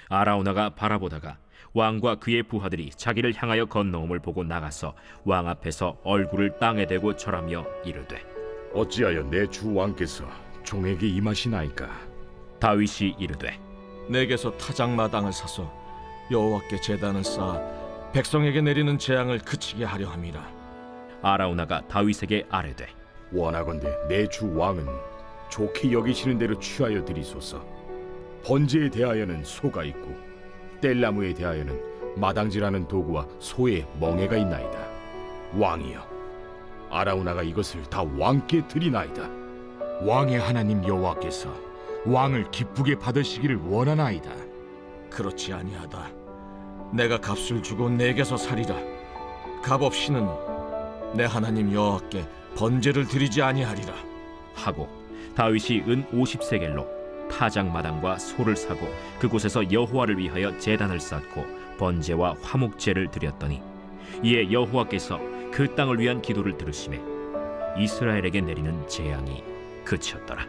아라우나가 바라보다가 왕과 그의 부하들이 자기를 향하여 건너옴을 보고 나가서 왕 앞에서 얼굴을 땅에 대고 절하며 이르되 어찌하여 내 주 왕께서 종에게 임하시나이까? 다윗이 이르되 내게서 타작마당을 사서 여호와께 제단을 쌓아 백성에게 내리는 재앙을 그치게 하려 함이라. 아라우나가 다윗에게 아뢰되 원하건대 내 주 왕은 좋게 여기시는 대로 취하여 드리소서. 번제에 대하여는 소가 있고 뗄나무에 대하여는 마당질하는 도구와 소의 멍에가 있나이다. 왕이여, 아라우나가 이것을 다 왕께 드리나이다. 왕의 하나님 여호와께서 왕을 기쁘게 받으시기를 원하나이다. 그렇지 아니하다. 내가 값을 주고 내게서 살이라. 값 없이는 내 하나님 여호와께 번제를 드리지 아니하리라 하고 다윗이 은 50세겔로 타작마당과 소를 사고 그곳에서 여호와를 위하여 제단을 쌓고 번제와 화목제를 드렸더니 이에 여호와께서 그 땅을 위한 기도를 들으시매 이스라엘에게 내리는 재앙이 그쳤더라.